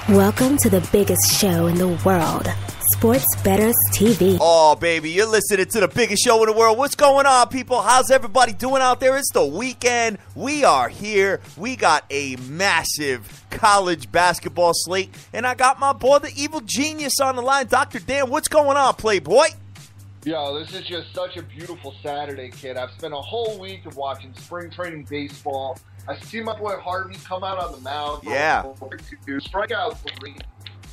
Welcome to the biggest show in the world, Sports Bettors TV. Oh, baby, you're listening to the biggest show in the world. What's going on, people? How's everybody doing out there? It's the weekend. We are here. We got a massive college basketball slate, and I got my boy, the evil genius, on the line. Dr. Dan, what's going on, Playboy? Yo, this is just such a beautiful Saturday, kid. I've spent a whole week of watching spring training baseball. I see my boy Harvey come out on the mound. Yeah. Strike out 3,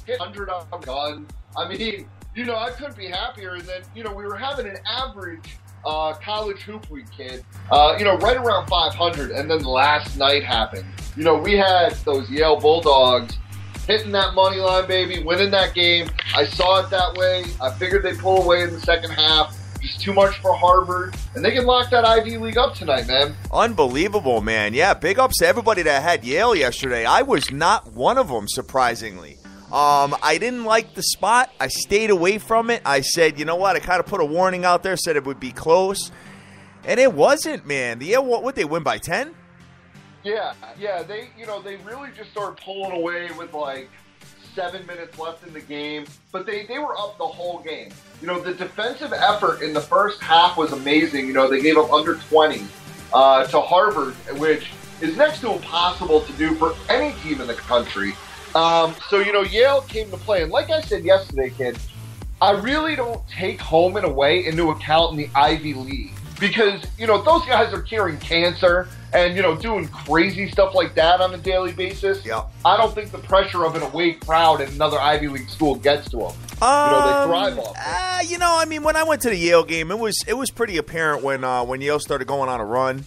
hit 100 on a gun. I mean, I couldn't be happier. And then, we were having an average college hoop week, kid. Right around 500. And then last night happened. We had those Yale Bulldogs hitting that money line, baby, winning that game. I saw it that way. I figured they'd pull away in the second half. Just too much for Harvard, and they can lock that Ivy League up tonight, man. Unbelievable, man. Yeah, big ups to everybody that had Yale yesterday. I was not one of them, surprisingly. I didn't like the spot. I stayed away from it. I said, you know what? I kind of put a warning out there, said it would be close, and it wasn't, man. The Yale, what they win by 10? Yeah. They really just started pulling away with 7 minutes left in the game, but they were up the whole game. The defensive effort in the first half was amazing. They gave up under 20 to Harvard, which is next to impossible to do for any team in the country. Yale came to play. And like I said yesterday, kid, I really don't take home and away into account in the Ivy League. Because, those guys are curing cancer and, doing crazy stuff like that on a daily basis. Yep. I don't think the pressure of an away crowd at another Ivy League school gets to them. They thrive off it. When I went to the Yale game, it was pretty apparent when Yale started going on a run.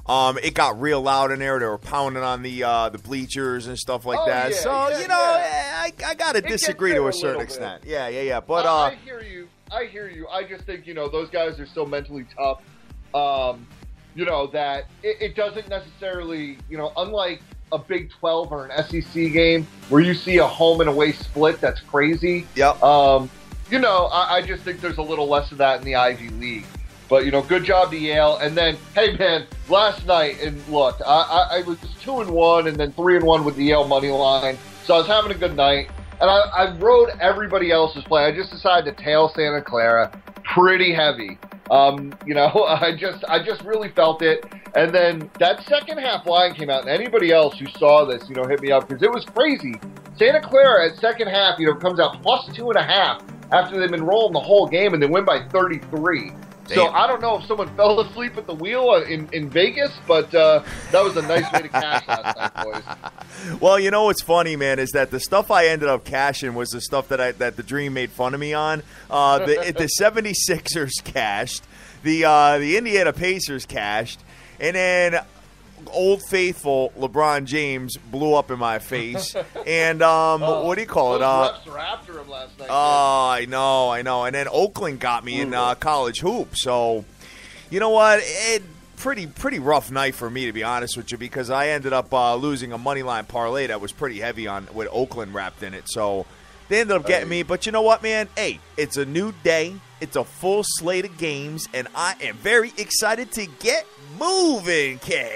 It got real loud in there. They were pounding on the bleachers and stuff like that. Yeah, so, I got to disagree to a certain extent. Yeah. But I hear you. I just think, those guys are so mentally tough. That it doesn't necessarily, unlike a Big 12 or an SEC game where you see a home and away split that's crazy. Yep. I just think there's a little less of that in the Ivy League. But, good job to Yale. And then, hey, man, last night, and look, I was 2-1 and then 3-1 with the Yale money line. So I was having a good night. And I rode everybody else's play. I just decided to tail Santa Clara pretty heavy. I just really felt it. And then that second half line came out, and anybody else who saw this, hit me up because it was crazy. Santa Clara at second half, comes out plus 2.5 after they've been rolling the whole game, and they win by 33. Damn. So I don't know if someone fell asleep at the wheel in Vegas, but that was a nice way to cash last night, boys. Well, what's funny, man, is that the stuff I ended up cashing was the stuff that the Dream made fun of me on. The 76ers cashed, the Indiana Pacers cashed, and then Old Faithful LeBron James blew up in my face. And what do you call it? Refs were after him last night. Oh, I know. And then Oakland got me in college hoop. So, you know what? Pretty rough night for me, to be honest with you, because I ended up losing a money line parlay that was pretty heavy on with Oakland wrapped in it. So they ended up getting me. But you know what, man? Hey, it's a new day. It's a full slate of games, and I am very excited to get moving, kid.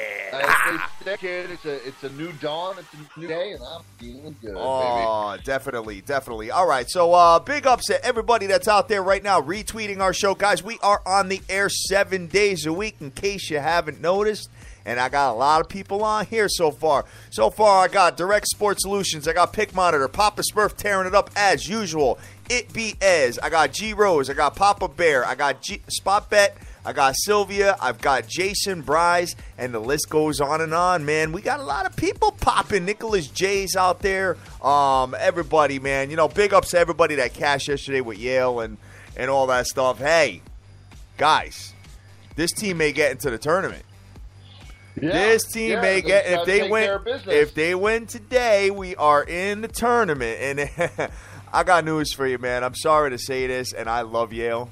Kid, it's a new dawn, it's a new day, and I'm feeling good, baby. Definitely. All right, so big ups to everybody that's out there right now retweeting our show. Guys, we are on the air 7 days a week, in case you haven't noticed. And I got a lot of people on here so far. I got Direct Sports Solutions. I got Pick Monitor. Papa Smurf tearing it up as usual. It Be Ez. I got G Rose. I got Papa Bear. I got Spot Bet. I got Sylvia. I've got Jason Bryce. And the list goes on and on, man. We got a lot of people popping. Nicholas J's out there. Everybody, man. Big ups to everybody that cashed yesterday with Yale and all that stuff. Hey, guys, this team may get into the tournament. Yeah, this team may get if they win today, we are in the tournament. And I got news for you, man. I'm sorry to say this, and I love Yale,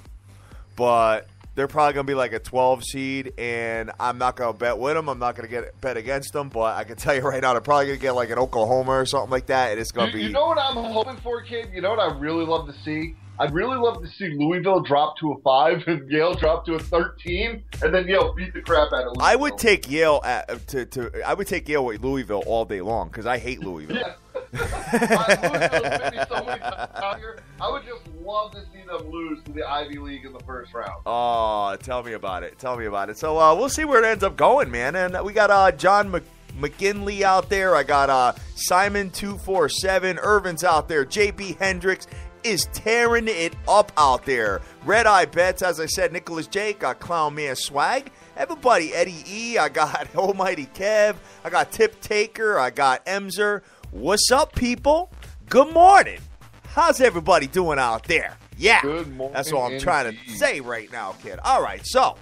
but they're probably going to be like a 12 seed, and I'm not going to bet with them. I'm not going to bet against them, but I can tell you right now, they're probably going to get like an Oklahoma or something like that, and it's going to be. You know what I'm hoping for, kid? You know what I really love to see? I'd really love to see Louisville drop to a 5 and Yale drop to a 13, and then Yale beat the crap out of Louisville. I would take Yale I would take Yale with Louisville all day long because I hate Louisville. Yeah. I lose those 50 so many times out here. I would just love to see them lose to the Ivy League in the first round. Oh, tell me about it. Tell me about it. So we'll see where it ends up going, man. And we got John McKinley out there. I got Simon 247. Irvin's out there. JP Hendricks is tearing it up out there. Red Eye Bets, as I said, Nicholas Jake, got Clown Man Swag. Everybody, Eddie E, I got Almighty Kev, I got Tip Taker, I got Emser. What's up, people? Good morning. How's everybody doing out there? Yeah, good morning. That's what I'm trying to say right now, kid. All right, so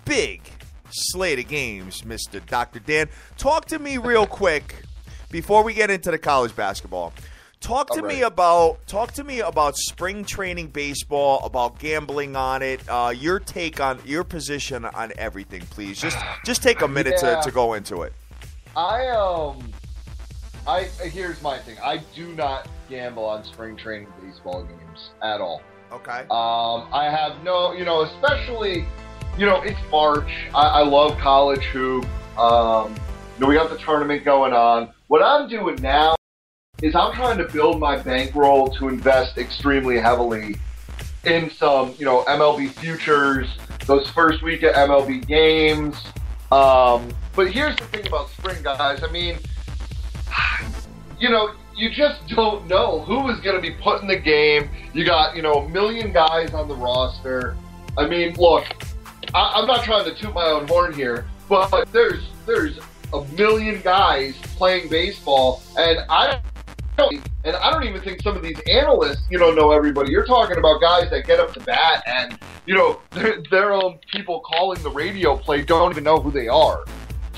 big slate of games, Mr. Dr. Dan. Talk to me real quick before we get into the college basketball. Talk to me about spring training baseball, about gambling on it. Your take on your position on everything, please. Just take a minute to go into it. Here's my thing. I do not gamble on spring training baseball games at all. Okay. I have no, especially, it's March. I love college hoop. We got the tournament going on. What I'm doing now is I'm trying to build my bankroll to invest extremely heavily in some, MLB futures, those first week of MLB games. But here's the thing about spring, guys. I mean, you just don't know who is going to be put in the game. You got, a million guys on the roster. I mean, look, I'm not trying to toot my own horn here, but there's a million guys playing baseball, and I don't even think some of these analysts, know everybody. You're talking about guys that get up to bat and, their own people calling the radio play don't even know who they are.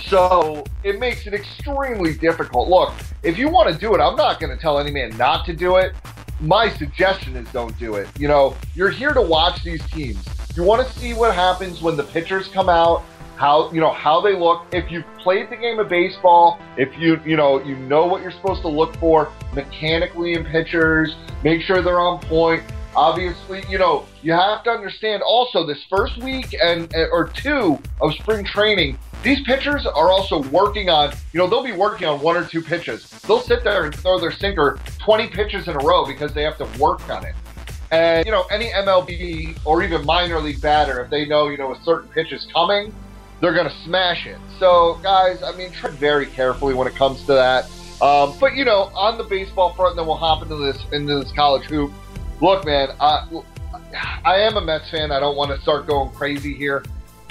So it makes it extremely difficult. Look, if you want to do it, I'm not going to tell any man not to do it. My suggestion is don't do it. You're here to watch these teams. You want to see what happens when the pitchers come out, how they look. If you've played the game of baseball, if you know what you're supposed to look for mechanically in pitchers, make sure they're on point. Obviously, you have to understand also this first week or two of spring training, these pitchers are also working on, they'll be working on one or two pitches. They'll sit there and throw their sinker 20 pitches in a row because they have to work on it. And, any MLB or even minor league batter, if they know, a certain pitch is coming, they're going to smash it. So, guys, I mean, tread very carefully when it comes to that. But, on the baseball front, then we'll hop into this college hoop. Look, man, I am a Mets fan. I don't want to start going crazy here.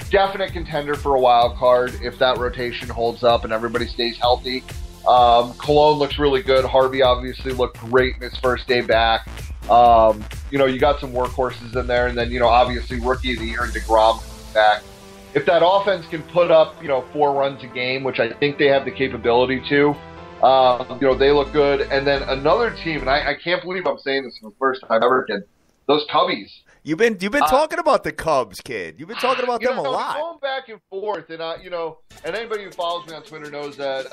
Definite contender for a wild card if that rotation holds up and everybody stays healthy. Cologne looks really good. Harvey obviously looked great in his first day back. You got some workhorses in there, and then, obviously Rookie of the Year and DeGrom back. If that offense can put up, 4 runs a game, which I think they have the capability to, they look good. And then another team, and I can't believe I'm saying this for the first time ever, kid, those Cubbies. You've been talking about the Cubs, kid. You've been talking about them a lot. Going back and forth, and and anybody who follows me on Twitter knows that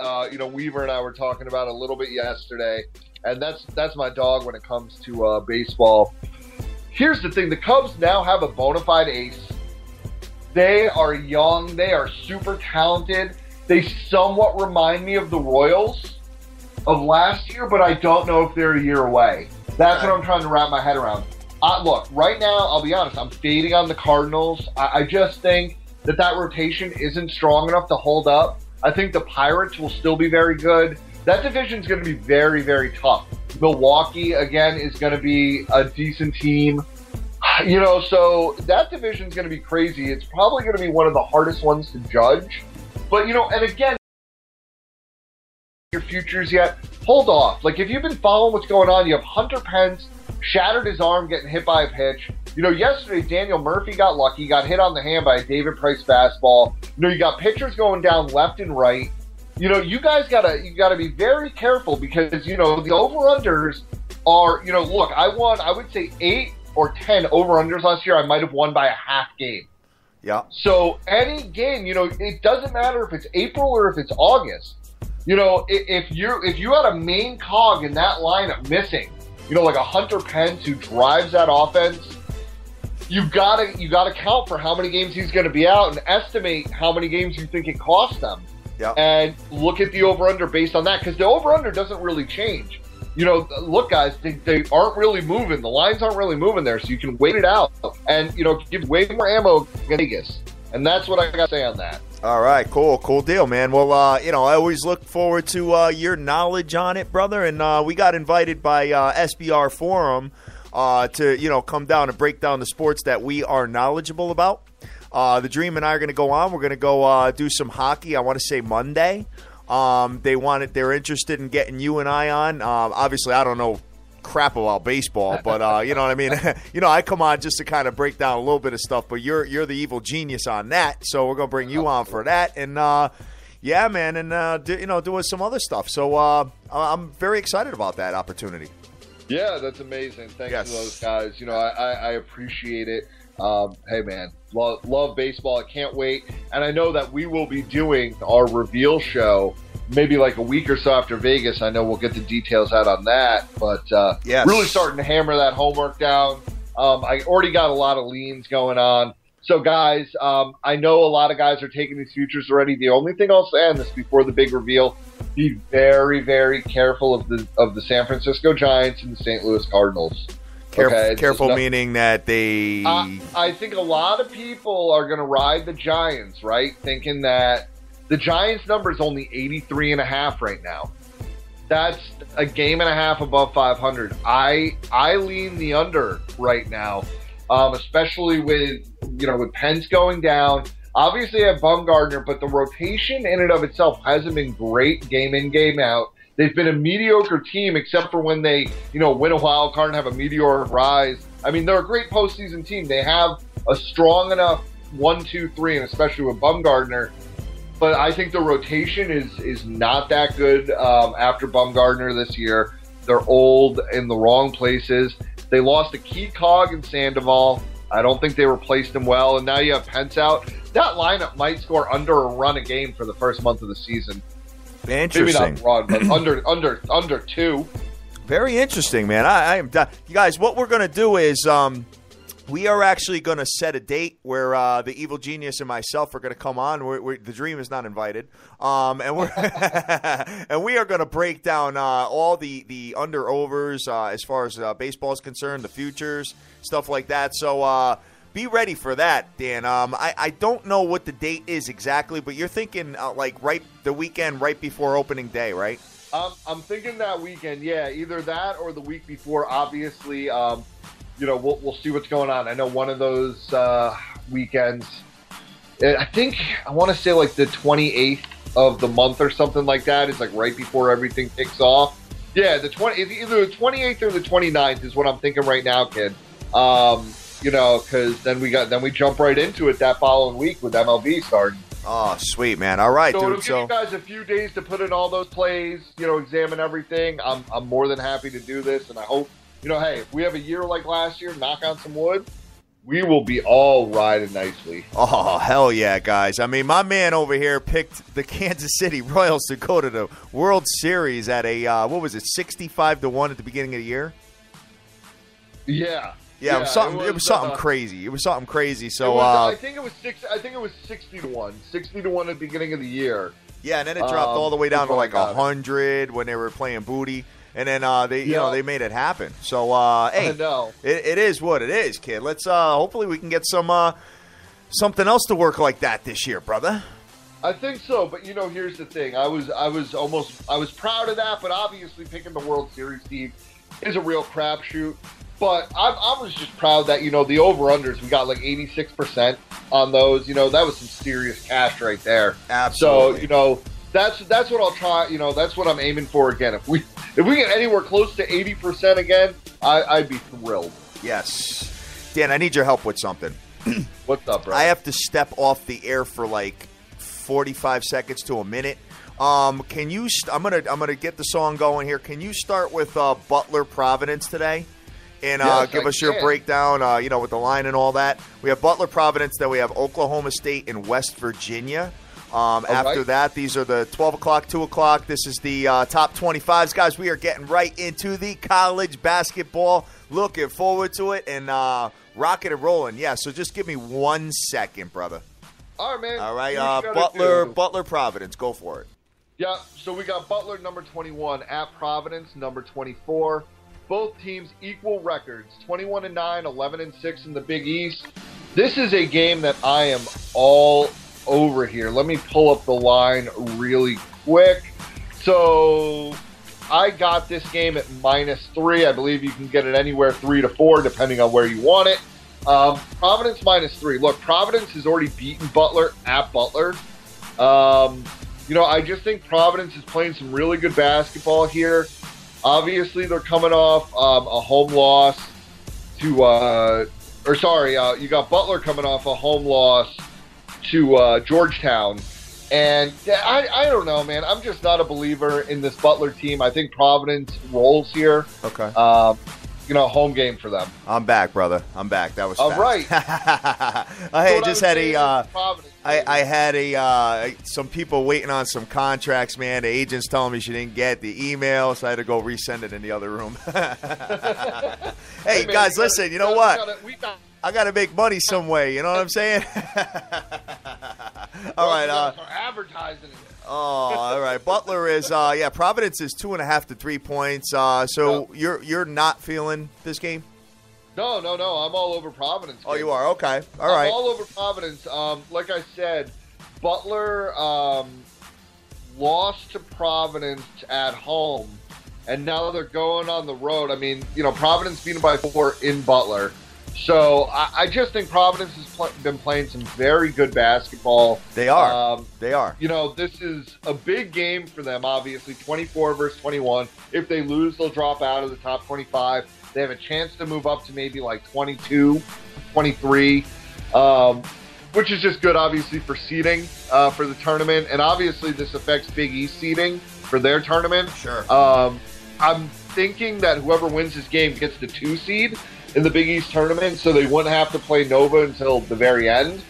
Weaver and I were talking about it a little bit yesterday, and that's my dog when it comes to baseball. Here's the thing: the Cubs now have a bona fide ace. They are young. They are super talented. They somewhat remind me of the Royals of last year, but I don't know if they're a year away. That's what I'm trying to wrap my head around. Look, right now, I'll be honest, I'm fading on the Cardinals. I just think that rotation isn't strong enough to hold up. I think the Pirates will still be very good. That division's going to be very, very tough. Milwaukee, again, is going to be a decent team. So that division's going to be crazy. It's probably going to be one of the hardest ones to judge. But, and again, your futures yet, hold off. Like, if you've been following what's going on, you have Hunter Pence shattered his arm getting hit by a pitch. Yesterday Daniel Murphy got lucky, got hit on the hand by a David Price fastball. You got pitchers going down left and right. You guys gotta be very careful because the over-unders are, look, I would say 8 or 10 over-unders last year. I might have won by a half game. Yeah. So any game, it doesn't matter if it's April or if it's August. If you had a main cog in that lineup missing, like a Hunter Pence who drives that offense, you gotta count for how many games he's going to be out and estimate how many games you think it costs them. and look at the over-under based on that, because the over-under doesn't really change. Look, guys, they aren't really moving. The lines aren't really moving there, so you can wait it out and, give way more ammo against Vegas. And that's what I got to say on that. All right, cool deal, man. Well, I always look forward to your knowledge on it, brother. And we got invited by SBR Forum to, come down and break down the sports that we are knowledgeable about. The Dream and I are going to go on. We're going to go do some hockey, I want to say Monday. They're interested in getting you and I on. Obviously, I don't know crap about baseball, but you know what I mean. I come on just to kind of break down a little bit of stuff. But you're the evil genius on that, so we're gonna bring you on for that. And yeah, man, and doing some other stuff. So I'm very excited about that opportunity. Yeah, that's amazing. Thanks to those guys. I appreciate it. Hey, man, love baseball. I can't wait. And I know that we will be doing our reveal show maybe like a week or so after Vegas. I know we'll get the details out on that. But really starting to hammer that homework down. I already got a lot of leans going on. So, guys, I know a lot of guys are taking these futures already. The only thing I'll say on this before the big reveal, be very, very careful of the San Francisco Giants and the St. Louis Cardinals. Careful meaning that they... I think a lot of people are going to ride the Giants, right? Thinking that the Giants number is only 83.5 right now. That's a game and a half above 500. I lean the under right now, especially with Pence going down. Obviously, I have Bumgarner, but the rotation in and of itself hasn't been great game in, game out. They've been a mediocre team, except for when they, win a wild card and have a meteoric rise. I mean, they're a great postseason team. They have a strong enough 1, 2, 3, and especially with Bumgarner. But I think the rotation is not that good after Bumgarner this year. They're old in the wrong places. They lost a key cog in Sandoval. I don't think they replaced him well. And now you have Pence out. That lineup might score under a run a game for the first month of the season. Interesting. Maybe not run, but under 2. Very interesting, man. I am. You guys, what we're going to do is we are actually going to set a date where the evil genius and myself are going to come on. The Dream is not invited, and we're and we are going to break down all the under overs as far as baseball is concerned, the futures, stuff like that. So. Be ready for that, Dan. I don't know what the date is exactly, but you're thinking the weekend right before opening day, right? I'm thinking that weekend, yeah, either that or the week before. Obviously, we'll see what's going on. I know one of those weekends. I want to say like the 28th of the month or something like that. It's like right before everything kicks off. Yeah, it's either the 28th or the 29th is what I'm thinking right now, kid. Because then we jump right into it that following week with MLB starting. Oh, sweet, man. All right, so dude. It'll give you guys a few days to put in all those plays, examine everything. I'm more than happy to do this, and I hope, hey, if we have a year like last year, knock on some wood, we will be all riding nicely. Oh, hell yeah, guys. I mean, my man over here picked the Kansas City Royals to go to the World Series at a, 65-1 at the beginning of the year? Yeah. Yeah, it was something crazy. It was something crazy. So I think it was 60-1. 60-1 at the beginning of the year. Yeah, and then it dropped all the way down to like 100 when they were playing booty, and then they made it happen. So hey, it is what it is, kid. Let's hopefully we can get something else to work like that this year, brother. I think so, but here's the thing. I was proud of that, but obviously picking the World Series team is a real crapshoot. But I was just proud that, the over-unders, we got like 86% on those. That was some serious cash right there. Absolutely. So, that's what I'll try. That's what I'm aiming for again. If we get anywhere close to 80% again, I'd be thrilled. Yes. Dan, I need your help with something. What's up, bro? I have to step off the air for like 45 seconds to a minute. Can you I'm gonna get the song going here. Can you start with Butler, Providence today? And give us your breakdown, with the line and all that. We have Butler, Providence, then we have Oklahoma State and West Virginia. After that, these are the 12 o'clock, 2 o'clock. This is the top 25s. Guys, we are getting right into the college basketball. Looking forward to it and rocking and rolling. Yeah, so just give me 1 second, brother. All right, man. All right, Butler, Providence. Go for it. Yeah, so we got Butler, number 21, at Providence, number 24. Both teams equal records, 21-9, 11-6 in the Big East. This is a game that I am all over here. Let me pull up the line really quick. So I got this game at -3. I believe you can get it anywhere 3 to 4, depending on where you want it. Providence -3. Look, Providence has already beaten Butler at Butler. I just think Providence is playing some really good basketball here. Obviously, they're coming off a home loss to you got Butler coming off a home loss to Georgetown. And I don't know, man. I'm just not a believer in this Butler team. I think Providence rolls here. Okay. Home game for them. I'm back, brother. I'm back. That was all fast. right. I just had I had some people waiting on some contracts, man. The agent's telling me she didn't get the email, so I had to go resend it in the other room. Hey, man, guys, listen. You know what? I got to make money some way. You know what I'm saying? All right. Advertising. Oh, all right. Butler is Providence is 2.5 to 3 points. So you're not feeling this game? No. I'm all over Providence. Oh, you are? Okay. All right. I'm all over Providence. Like I said, Butler lost to Providence at home, and now they're going on the road. I mean, Providence beat them by 4 in Butler. So I just think Providence has been playing some very good basketball. They are. They are. This is a big game for them, obviously, 24 versus 21. If they lose, they'll drop out of the top 25. They have a chance to move up to maybe like 22, 23, which is just good, obviously, for seeding for the tournament. And obviously, this affects Big East seeding for their tournament. Sure. I'm thinking that whoever wins this game gets the 2 seed in the Big East tournament, so they wouldn't have to play Nova until the very end,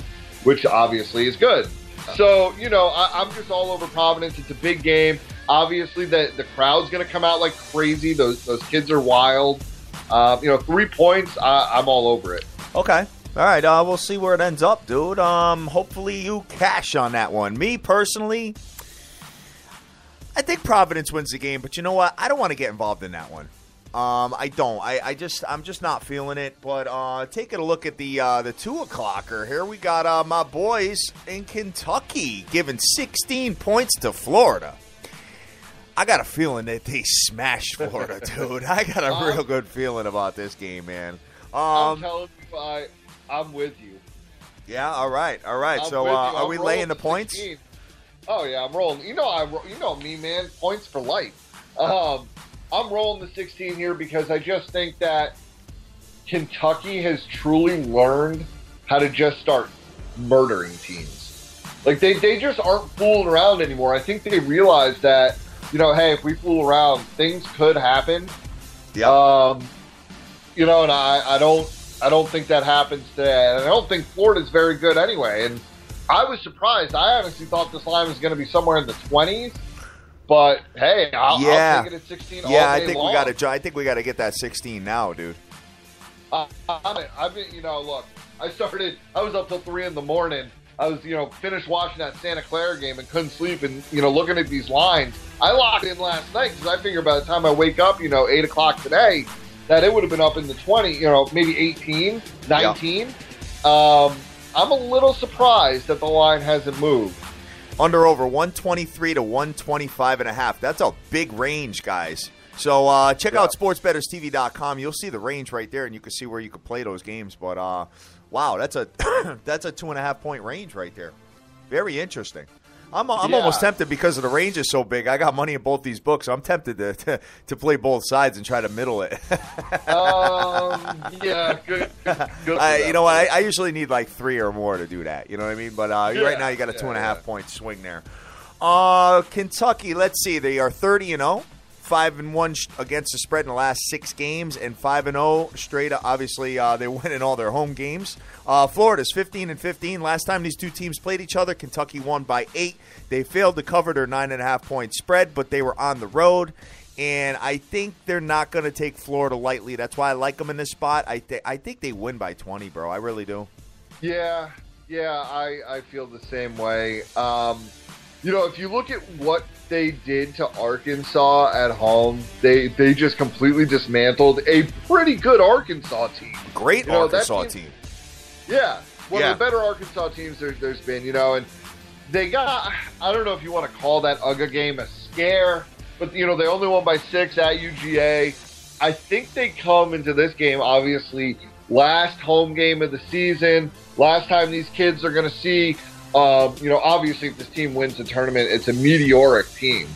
which obviously is good. So, I'm just all over Providence. It's a big game. Obviously, the crowd's going to come out like crazy. Those kids are wild. 3 points, I'm all over it. Okay. All right. We'll see where it ends up, dude. Hopefully you cash on that one. Me, personally, I think Providence wins the game, but you know what? I don't want to get involved in that one. I don't. I'm just not feeling it. But taking a look at the 2:00-er here, we got my boys in Kentucky giving 16 points to Florida. I got a feeling that they smashed Florida, dude. I got a real good feeling about this game, man. I'm telling you, I'm with you. Yeah. All right. So are we laying the points? 16. Oh yeah, I'm rolling. You know me, man. Points for life. I'm rolling the 16 here because I just think that Kentucky has truly learned how to just start murdering teams. Like, they just aren't fooling around anymore. I think they realize that, hey, if we fool around, things could happen. Yeah. And I don't think that happens today. And I don't think Florida's very good anyway. And I was surprised. I honestly thought this line was going to be somewhere in the 20s. But hey, I'll take it at 16 all day long. I think we got to get that 16 now, dude. I've been, look, I was up till 3 in the morning. I was, finished watching that Santa Clara game and couldn't sleep and, looking at these lines. I locked in last night because I figured by the time I wake up, 8 o'clock today, that it would have been up in the 20, maybe 18, 19. Yeah. I'm a little surprised that the line hasn't moved. Under over 123 to 125.5. That's a big range, guys. So check out sportsbetterstv.com. You'll see the range right there, and you can see where you can play those games. But wow, that's a 2.5 point range right there. Very interesting. I'm almost tempted because of the range is so big. I got money in both these books. So I'm tempted to play both sides and try to middle it. Yeah, good. You know what? I usually need like 3 or more to do that. You know what I mean? But right now you got a 2.5 point swing there. Kentucky, let's see. They are 30-0. 5-1 against the spread in the last 6 games, and 5-0 straight up. Obviously, they're winning all their home games. Florida's 15-15. Last time these two teams played each other, Kentucky won by 8. They failed to cover their 9.5 point spread, but they were on the road, and I think they're not going to take Florida lightly. That's why I like them in this spot. I think they win by 20, bro. I really do. Yeah, Yeah, I feel the same way. If you look at what they did to Arkansas at home, they just completely dismantled a pretty good Arkansas team. Great Arkansas team. Yeah, one of the better Arkansas teams there's been, and they got, I don't know if you want to call that UGA game a scare, but, they only won by 6 at UGA. I think they come into this game, obviously, last home game of the season, last time these kids are going to see, obviously if this team wins the tournament, it's a meteoric team.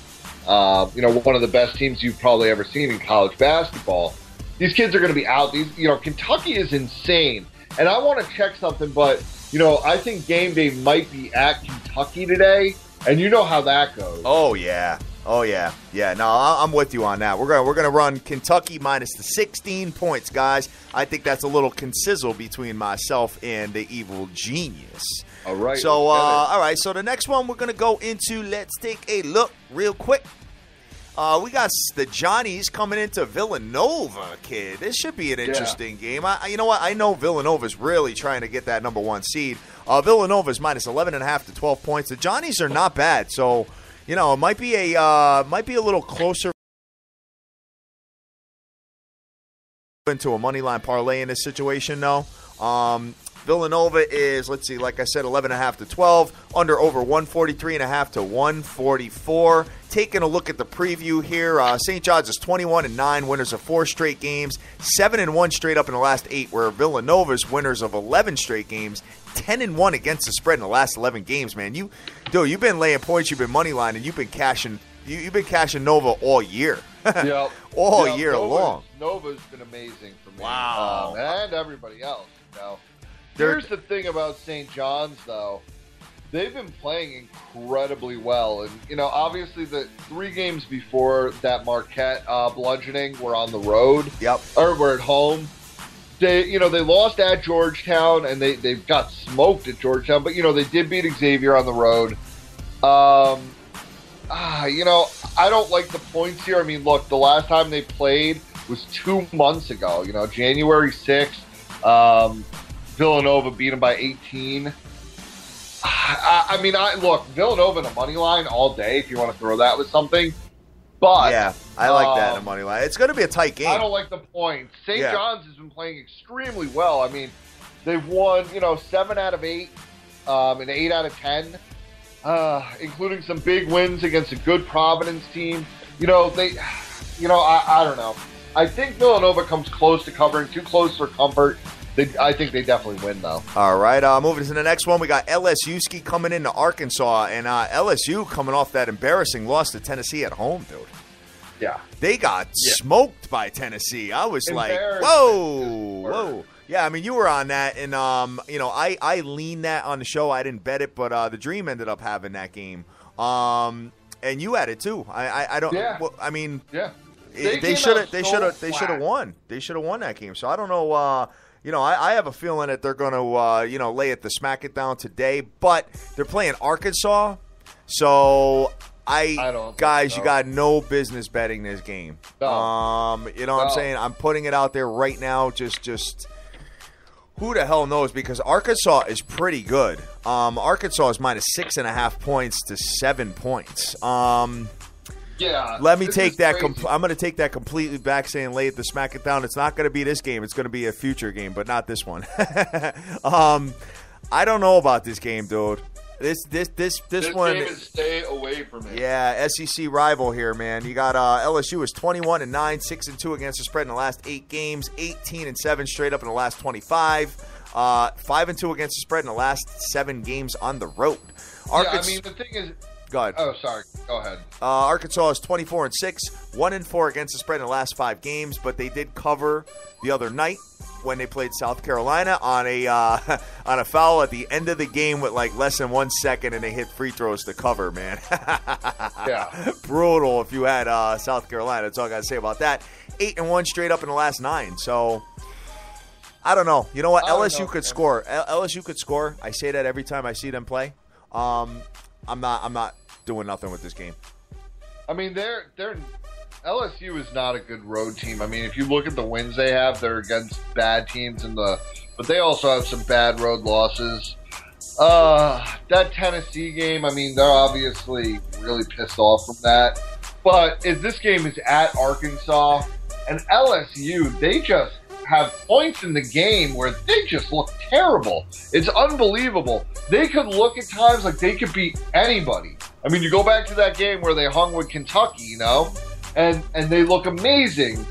One of the best teams you've probably ever seen in college basketball. These kids are going to be out. Kentucky is insane. And I want to check something, but, I think game day might be at Kentucky today, and you know how that goes. Oh, yeah. Yeah, no, I'm with you on that. We're gonna run Kentucky minus the 16 points, guys. I think that's a little consizzle between myself and the evil genius. All right. So, all right. So the next one we're gonna go into. Let's take a look real quick. We got the Johnnies coming into Villanova, kid. This should be an interesting game. You know what? I know Villanova's really trying to get that number 1 seed. Villanova's minus 11.5 to 12 points. The Johnnies are not bad, so. It might be a little closer into a money line parlay in this situation, though. Villanova is, let's see, like I said, 11.5 to 12, under over 143.5 to 144. Taking a look at the preview here, St. John's is 21-9, winners of 4 straight games, 7-1 straight up in the last 8, where Villanova's winners of 11 straight games, 10-1 against the spread in the last 11 games, man. You've been laying points, you've been money line, and you've been cashing Nova all year. Yep. all year long. Nova's been amazing for me. Wow. And everybody else, Here's the thing about St. John's, though. They've been playing incredibly well. And, obviously the 3 games before that Marquette bludgeoning were on the road. Yep. Or were at home. They lost at Georgetown, and they got smoked at Georgetown. But, they did beat Xavier on the road. I don't like the points here. I mean, look, the last time they played was 2 months ago. January 6th. Villanova beat them by 18. Look, Villanova in the money line all day if you want to throw that with something. But yeah, I like that in the money line. It's going to be a tight game. I don't like the points. St. John's has been playing extremely well. I mean, they've won, 7 out of 8, and 8 out of 10, including some big wins against a good Providence team. I don't know. I think Villanova comes close to covering, too close for comfort. I think they definitely win, though. All right, moving to the next one. We got LSU ski coming into Arkansas, and LSU coming off that embarrassing loss to Tennessee at home, dude. Yeah. They got smoked by Tennessee. I was like, whoa. Yeah, I mean, you were on that, and, I leaned that on the show. I didn't bet it, but the Dream ended up having that game. And you had it, too. I don't They should have won. They should have won that game. So I don't know. I have a feeling that they're going to, lay it to smack it down today. But they're playing Arkansas, so guys, you got no business betting this game. No. What I'm saying? I'm putting it out there right now. Just who the hell knows? Because Arkansas is pretty good. Arkansas is minus 6.5 points to 7 points. Yeah. Let me take that. I'm going to take that completely back, saying lay it to smack it down. It's not going to be this game. It's going to be a future game, but not this one. I don't know about this game, dude. This one. Game is stay away from it. Yeah, SEC rival here, man. You got LSU is 21-9, 6-2 against the spread in the last 8 games, 18-7 straight up in the last 25, 5-2 against the spread in the last 7 games on the road. The thing is. Go ahead. Oh, sorry. Go ahead. Arkansas is 24-6, 1-4 against the spread in the last 5 games, but they did cover the other night when they played South Carolina on a foul at the end of the game with like less than 1 second, and they hit free throws to cover. Man, yeah, brutal. If you had South Carolina, that's all I got to say about that. 8-1 straight up in the last 9. So I don't know. You know what? LSU could score. LSU could score. I say that every time I see them play. I'm not doing nothing with this game. I mean, LSU is not a good road team. I mean, if you look at the wins they have, they're against bad teams but they also have some bad road losses. That Tennessee game, I mean, they're obviously really pissed off from that. But this game is at Arkansas, and LSU, they just have points in the game where they just look terrible. It's unbelievable. They could look at times like they could beat anybody. I mean, you go back to that game where they hung with Kentucky, you know, and they look amazing.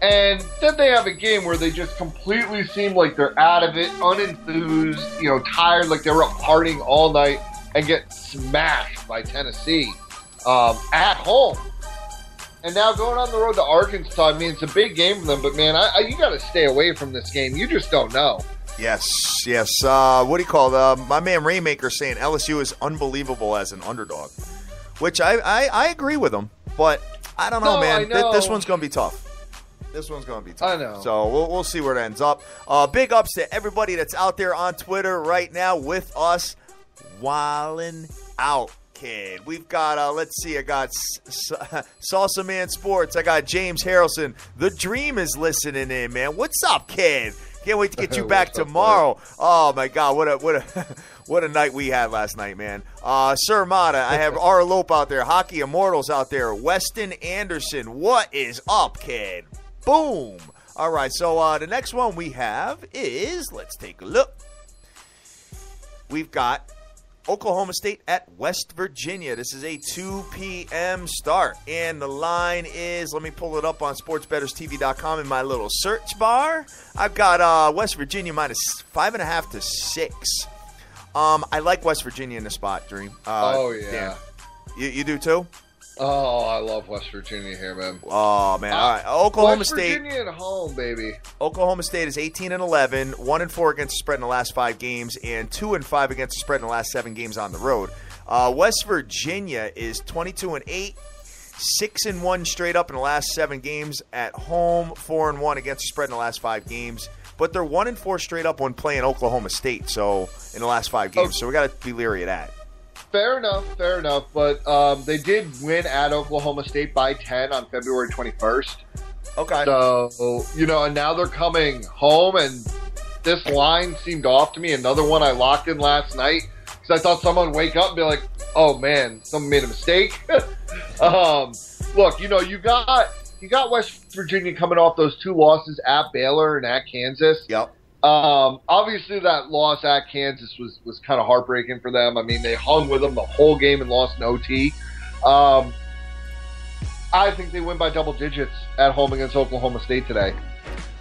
And then they have a game where they just completely seem like they're out of it, unenthused, you know, tired, like they were up partying all night, and get smashed by Tennessee at home. And now going on the road to Arkansas, I mean, it's a big game for them, but, man, you got to stay away from this game. You just don't know. Yes. What do you call it? My man Rainmaker saying LSU is unbelievable as an underdog, which I agree with him, but I don't know, man. This one's going to be tough. I know. So we'll see where it ends up. Big ups to everybody that's out there on Twitter right now with us, wildin' out. Kid. We've got, let's see, I got Salsa Man Sports. I got James Harrelson. The Dream is listening in, man. What's up, kid? Can't wait to get you back tomorrow. Oh, my God. What a night we had last night, man. Sir Mata, I have Arlope out there. Hockey Immortals out there. Weston Anderson. What is up, kid? Boom. All right, so the next one we have is, let's take a look. We've got Oklahoma State at West Virginia. This is a 2 p.m. start. And the line is, let me pull it up on sportsbetterstv.com in my little search bar. I've got West Virginia minus 5.5 to 6. I like West Virginia in the spot, Dream. Oh, yeah. Dan. You do too? Oh, I love West Virginia here, man. Oh, man. All right. Oklahoma West State. Virginia at home, baby. Oklahoma State is 18-11, 1-4 against the spread in the last 5 games, and 2-5 against the spread in the last 7 games on the road. West Virginia is 22-8, 6-1 straight up in the last 7 games at home, 4-1 against the spread in the last 5 games. But they're 1-4 straight up when playing Oklahoma State. So in the last 5 games, so we got to be leery of that. Fair enough. But they did win at Oklahoma State by 10 on February 21st. Okay. So, you know, and now they're coming home, and this line seemed off to me. Another one I locked in last night because I thought someone would wake up and be like, oh, man, someone made a mistake. Look, you know, you got West Virginia coming off those 2 losses at Baylor and at Kansas. Yep. Obviously, that loss at Kansas was kind of heartbreaking for them. I mean, they hung with them the whole game and lost in OT. I think they win by double digits at home against Oklahoma State today.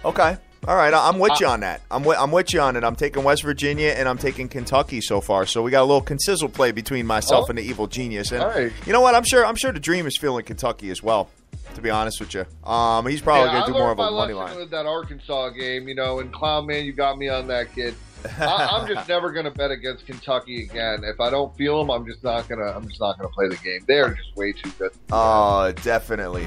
Okay. All right. I'm with you on that. I'm with you on it. I'm taking West Virginia and I'm taking Kentucky so far. So we got a little consizzle play between myself and the evil genius. And right. You know what? I'm sure the Dream is feeling Kentucky as well, to be honest with you. He's probably going to do more of a money line. With that Arkansas game, you know, and Clown Man, you got me on that, kid. I'm just never going to bet against Kentucky again. If I don't feel them, I'm just not gonna play the game. They're just way too good. Oh, definitely.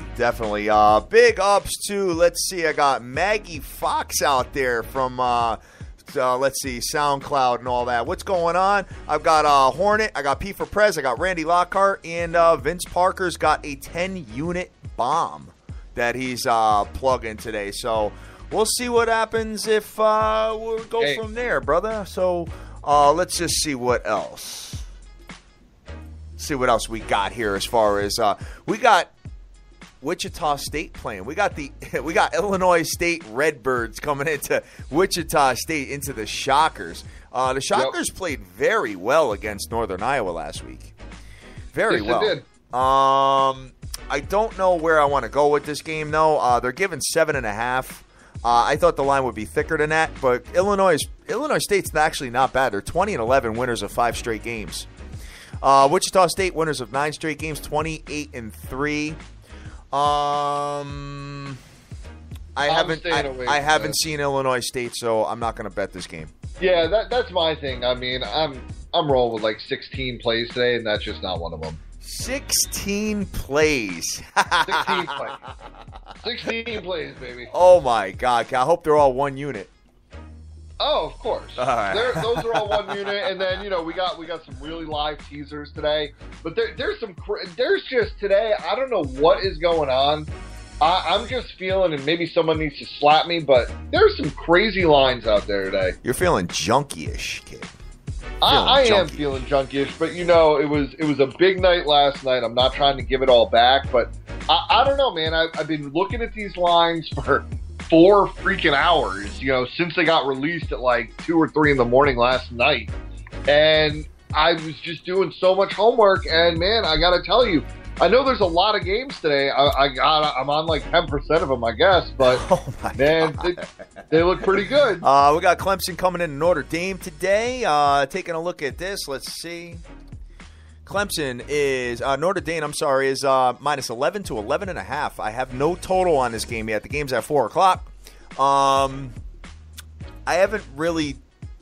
Big ups to, let's see, I got Maggie Fox out there from let's see, SoundCloud and all that. What's going on? I've got Hornet, I got P for Prez, I got Randy Lockhart, and Vince Parker's got a 10-unit bomb that he's plugging today. So we'll see what happens if we'll go from there, brother. So let's just see what else. See what else we got here as far as we got Wichita State playing. We got Illinois State Redbirds coming into Wichita State into the Shockers. The Shockers played very well against Northern Iowa last week. Very well. They did. I don't know where I want to go with this game, though. They're giving 7.5. I thought the line would be thicker than that, but Illinois State's actually not bad. They're 20-11 winners of 5 straight games. Wichita State winners of 9 straight games, 28-3. I haven't seen Illinois State, so I'm not going to bet this game. Yeah, that's my thing. I mean, I'm rolling with like 16 plays today, and that's just not one of them. 16 plays. 16 plays. 16 plays, baby. Oh, my God. I hope they're all 1 unit. Oh, of course. All right. Those are all 1 unit, and then you know we got some really live teasers today. But there's just today. I don't know what is going on. I'm just feeling, and maybe someone needs to slap me, but there's some crazy lines out there today. You're feeling junkie-ish, kid. I am feeling junkish, but it was a big night last night. I'm not trying to give it all back, but I don't know, man. I've been looking at these lines for 4 freaking hours, since they got released at like 2 or 3 in the morning last night. And I was just doing so much homework, and man, I got to tell you, I know there's a lot of games today. I'm on like 10% of them, I guess, but they look pretty good. We got Clemson coming in Notre Dame today. Taking a look at this, let's see. Clemson is Notre Dame. I'm sorry, is minus 11 to 11.5. I have no total on this game yet. The game's at 4:00. I haven't really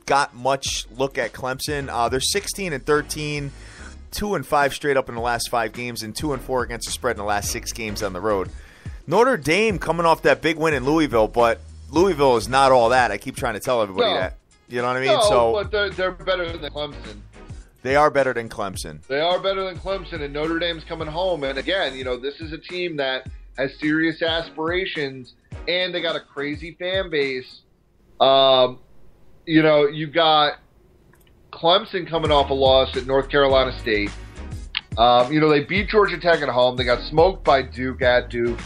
got much look at Clemson. They're 16-13. 2-5 straight up in the last 5 games, and 2-4 against the spread in the last 6 games on the road. Notre Dame coming off that big win in Louisville, but Louisville is not all that. I keep trying to tell everybody that. You know what I mean? No, but they're better than Clemson. They are better than Clemson. They are better than Clemson, and Notre Dame's coming home. And again, this is a team that has serious aspirations, and they got a crazy fan base. You've got Clemson coming off a loss at North Carolina State. They beat Georgia Tech at home. They got smoked by Duke at Duke.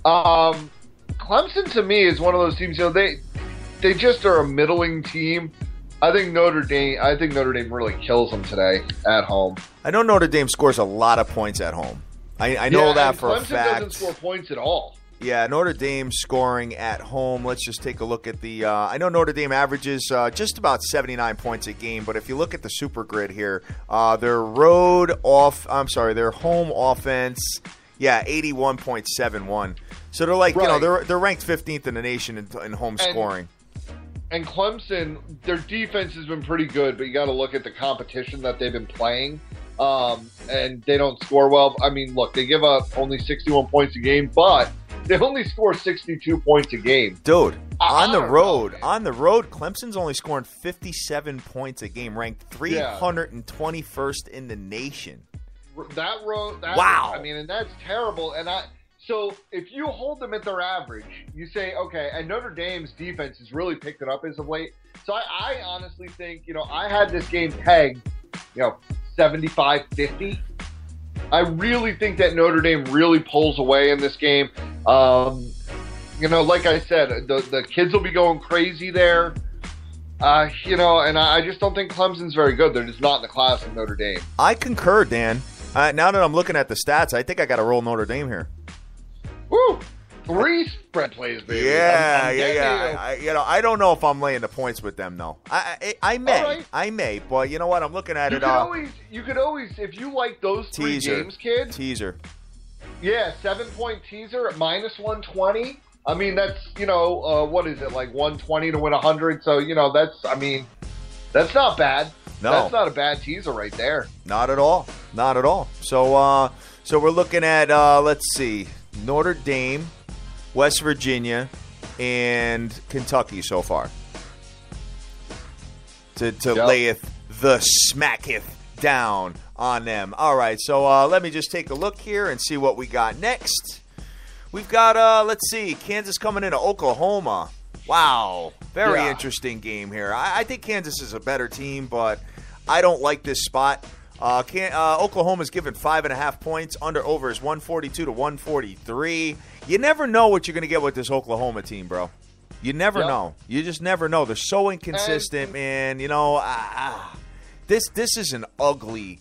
Clemson, to me, is one of those teams, they just are a middling team. I think Notre Dame really kills them today at home. I know Notre Dame scores a lot of points at home. I know that for Clemson a fact. Clemson doesn't score points at all. Yeah, Notre Dame scoring at home. Let's just take a look at the I know Notre Dame averages just about 79 points a game, but if you look at the super grid here, their home offense, 81.71. So they're like, right. They're ranked 15th in the nation in home scoring. And Clemson, their defense has been pretty good, but you got to look at the competition that they've been playing. And they don't score well. I mean, look, they give up only 61 points a game, but they only score 62 points a game. Dude, on the road, Clemson's only scoring 57 points a game, ranked 321st in the nation. Wow. And that's terrible. So if you hold them at their average, you say, okay, and Notre Dame's defense has really picked it up as of late. So I honestly think, I had this game pegged, 75-50. I really think that Notre Dame really pulls away in this game. Like I said, the kids will be going crazy there. And I just don't think Clemson's very good. They're just not in the class of Notre Dame. I concur, Dan. Now that I'm looking at the stats, I think I got to roll Notre Dame here. Woo! 3 spread plays, baby. Yeah. I don't know if I'm laying the points with them, though. I may. Right. I may. But you know what? I'm looking at You could always, if you like those 3 games, kid. Teaser. Yeah, 7-point teaser at minus 120. I mean, that's, what is it, like 120 to win 100? So, that's not bad. No. That's not a bad teaser right there. Not at all. Not at all. So we're looking at, let's see, Notre Dame, West Virginia, and Kentucky so far. To layeth the smacketh down on them. All right, so let me just take a look here and see what we got next. We've got, let's see, Kansas coming into Oklahoma. Wow, very interesting game here. I think Kansas is a better team, but I don't like this spot. Oklahoma's given 5.5 points. Over is 142 to 143. You never know what you're going to get with this Oklahoma team, bro. You never know. You just never know. They're so inconsistent, man. This is an ugly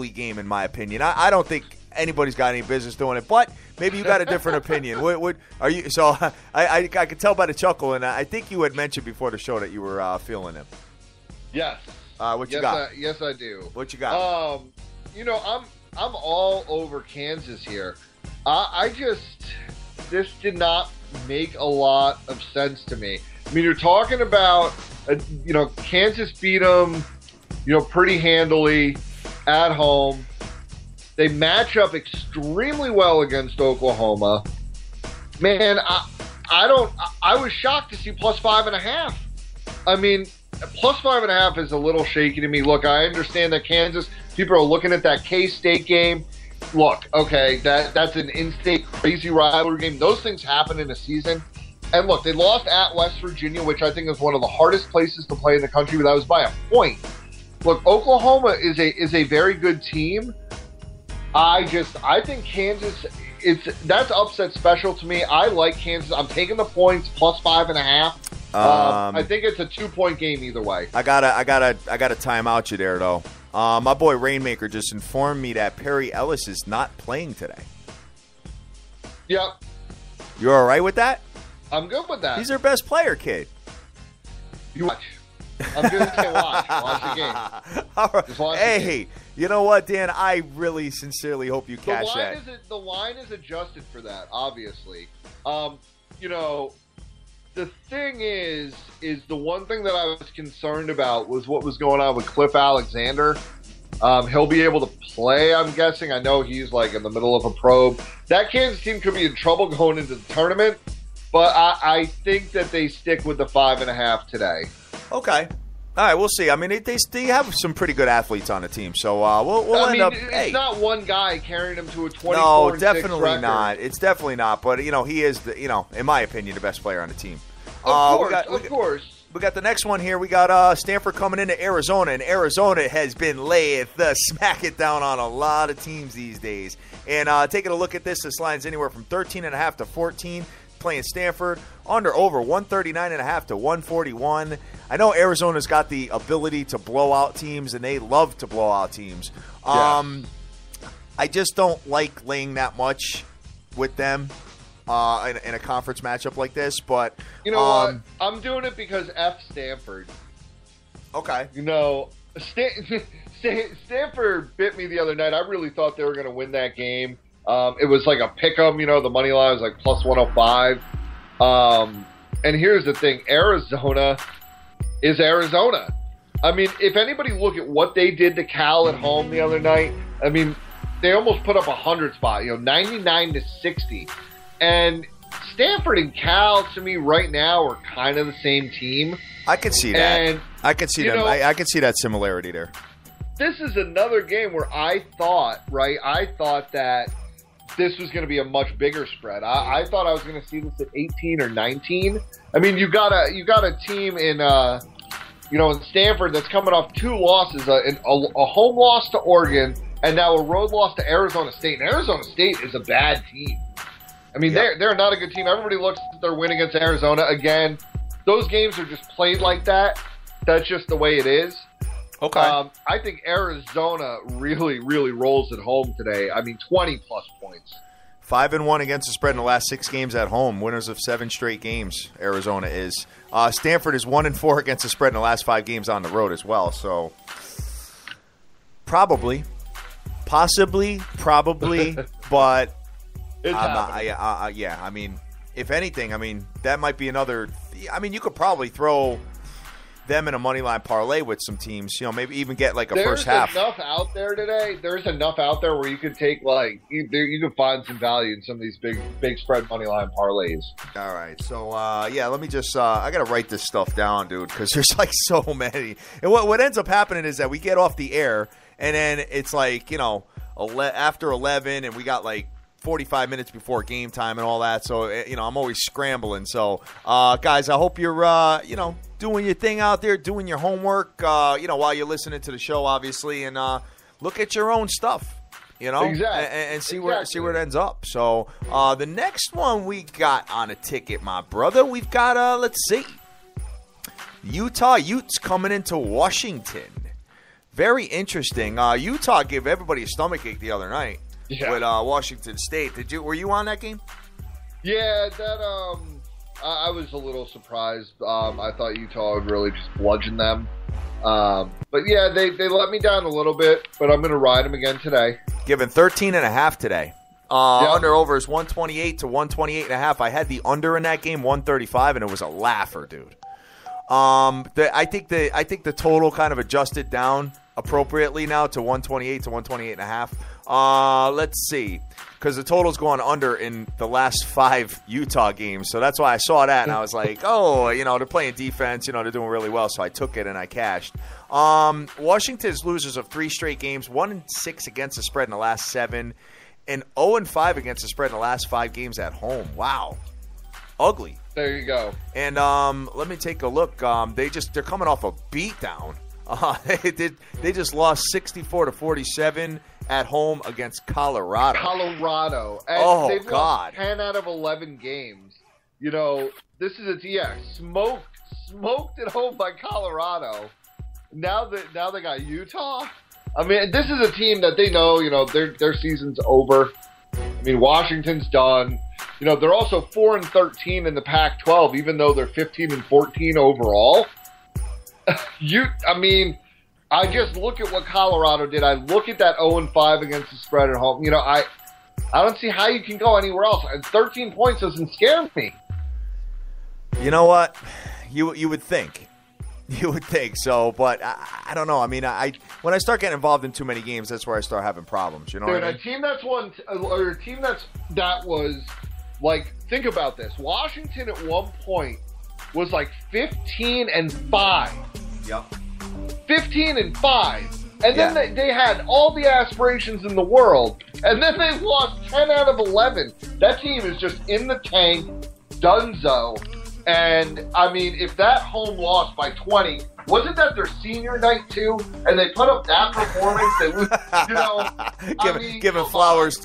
game in my opinion. I don't think anybody's got any business doing it, but maybe you got a different opinion. Are you? So I could tell by the chuckle, and I think you had mentioned before the show that you were feeling him. Yes. What you got? Yes, I do. What you got? I'm all over Kansas here. This did not make a lot of sense to me. I mean, you're talking about, Kansas beat them, pretty handily at home. They match up extremely well against Oklahoma. Man, I was shocked to see plus 5.5. I mean, plus 5.5 is a little shaky to me. Look, I understand that Kansas, people are looking at that K-State game. Look, okay, that's an in-state crazy rivalry game. Those things happen in a season. And look, they lost at West Virginia, which I think is one of the hardest places to play in the country, but that was by a point. look, Oklahoma is a very good team. I think Kansas, that's upset special to me. I like Kansas. I'm taking the points plus 5.5. I think it's a 2-point game either way. I gotta time out you there though. My boy Rainmaker just informed me that Perry Ellis is not playing today. Yep. You're all right with that? I'm good with that. He's their best player, kid. You watch. I'm just going to watch. Watch the game. All right. Just watch hey, the game. You know what, Dan? I really sincerely hope you cash that. The line is adjusted for that, obviously. You know, the thing is the one thing that I was concerned about was what was going on with Cliff Alexander. He'll be able to play, I'm guessing. I know he's like in the middle of a probe. That Kansas team could be in trouble going into the tournament, but I think that they stick with the 5.5 today. Okay. All right, we'll see. I mean, they have some pretty good athletes on the team, so we'll end up. It's not one guy carrying them to a 24-6 No, definitely record. not. It's definitely not. But he is in my opinion, the best player on the team. Of course. We got the next one here. We got Stanford coming into Arizona, and Arizona has been laying the smack it down on a lot of teams these days. And taking a look at this line's anywhere from 13.5 to 14. Playing Stanford under over 139.5 to 141. I know Arizona's got the ability to blow out teams, and they love to blow out teams. Yes. I just don't like laying that much with them in a conference matchup like this. But you know what? I'm doing it because F Stanford. Okay. You know, Stanford bit me the other night. I really thought they were going to win that game. It was like a pick-em, the money line was like plus 105. And here's the thing, Arizona is Arizona. I mean, if anybody look at what they did to Cal at home the other night, I mean, they almost put up 100 spot, 99 to 60. And Stanford and Cal, to me, right now are kind of the same team. I could see that. And, I could see that. I could see that similarity there. This is another game where I thought that this was going to be a much bigger spread. I thought I was going to see this at 18 or 19. I mean, you got a team in in Stanford that's coming off 2 losses, a home loss to Oregon and now a road loss to Arizona State. And Arizona State is a bad team. I mean, they're not a good team. Everybody looks at their win against Arizona. Again, those games are just played like that. That's just the way it is. Okay. I think Arizona really, really rolls at home today. I mean, 20-plus points. 5-1 against the spread in the last 6 games at home. Winners of 7 straight games, Arizona is. Stanford is 1-4 against the spread in the last 5 games on the road as well. So, possibly, but It's I mean, if anything, that might be another. You could probably throw them in a money line parlay with some teams. Maybe even get like a first half. There's enough out there today. There's enough out there where you could take you can find some value in some of these big spread money line parlays. All right, so let me just. I gotta write this stuff down, dude, because there's like so many. And what ends up happening is that we get off the air, and then it's like after 11, and we got like 45 minutes before game time and all that. So, I'm always scrambling. So, guys, I hope you're, doing your thing out there, doing your homework, while you're listening to the show, obviously, and look at your own stuff, Exactly. and see where it ends up. So, the next one we got on a ticket, my brother, we've got, let's see, Utah Utes coming into Washington. Very interesting. Utah gave everybody a stomachache the other night. Yeah. With Washington State. Were you on that game? Yeah, that I was a little surprised. I thought Utah would really just bludgeon them. But yeah, they let me down a little bit, but I'm going to ride them again today. Given 13.5 today. Under over is 128 to 128.5. I had the under in that game, 135, and it was a laugher, dude. I think the total kind of adjusted down appropriately now to 128 to 128.5. Let's see, because the total's going under in the last 5 Utah games, so that's why I saw that and I was like, they're playing defense, they're doing really well, so I took it and I cashed. Washington's losers of 3 straight games, 1-6 against the spread in the last 7, and 0-5 against the spread in the last 5 games at home. Wow, ugly. There you go. And let me take a look. They're coming off a beatdown They just lost 64-47 at home against Colorado. And they've God. lost 10 out of 11 games. This is smoked at home by Colorado. Now they got Utah. I mean, this is a team that they know, their season's over. I mean, Washington's done. They're also 4-13 in the Pac-12, even though they're 15-14 overall. I just look at what Colorado did. I look at that 0-5 against the spread at home. I don't see how you can go anywhere else. And 13 points doesn't scare me. You know what? You would think. You would think so, but I don't know. I mean, when I start getting involved in too many games, that's where I start having problems. You know what I mean? A team that was like, think about this. Washington at one point was like 15-5. Yep. 15-5. And then they had all the aspirations in the world, and then they lost 10 out of 11. That team is just in the tank, donezo. And, I mean, if that home loss by 20, wasn't that their senior night, too? And they put up that performance, they lose, giving flowers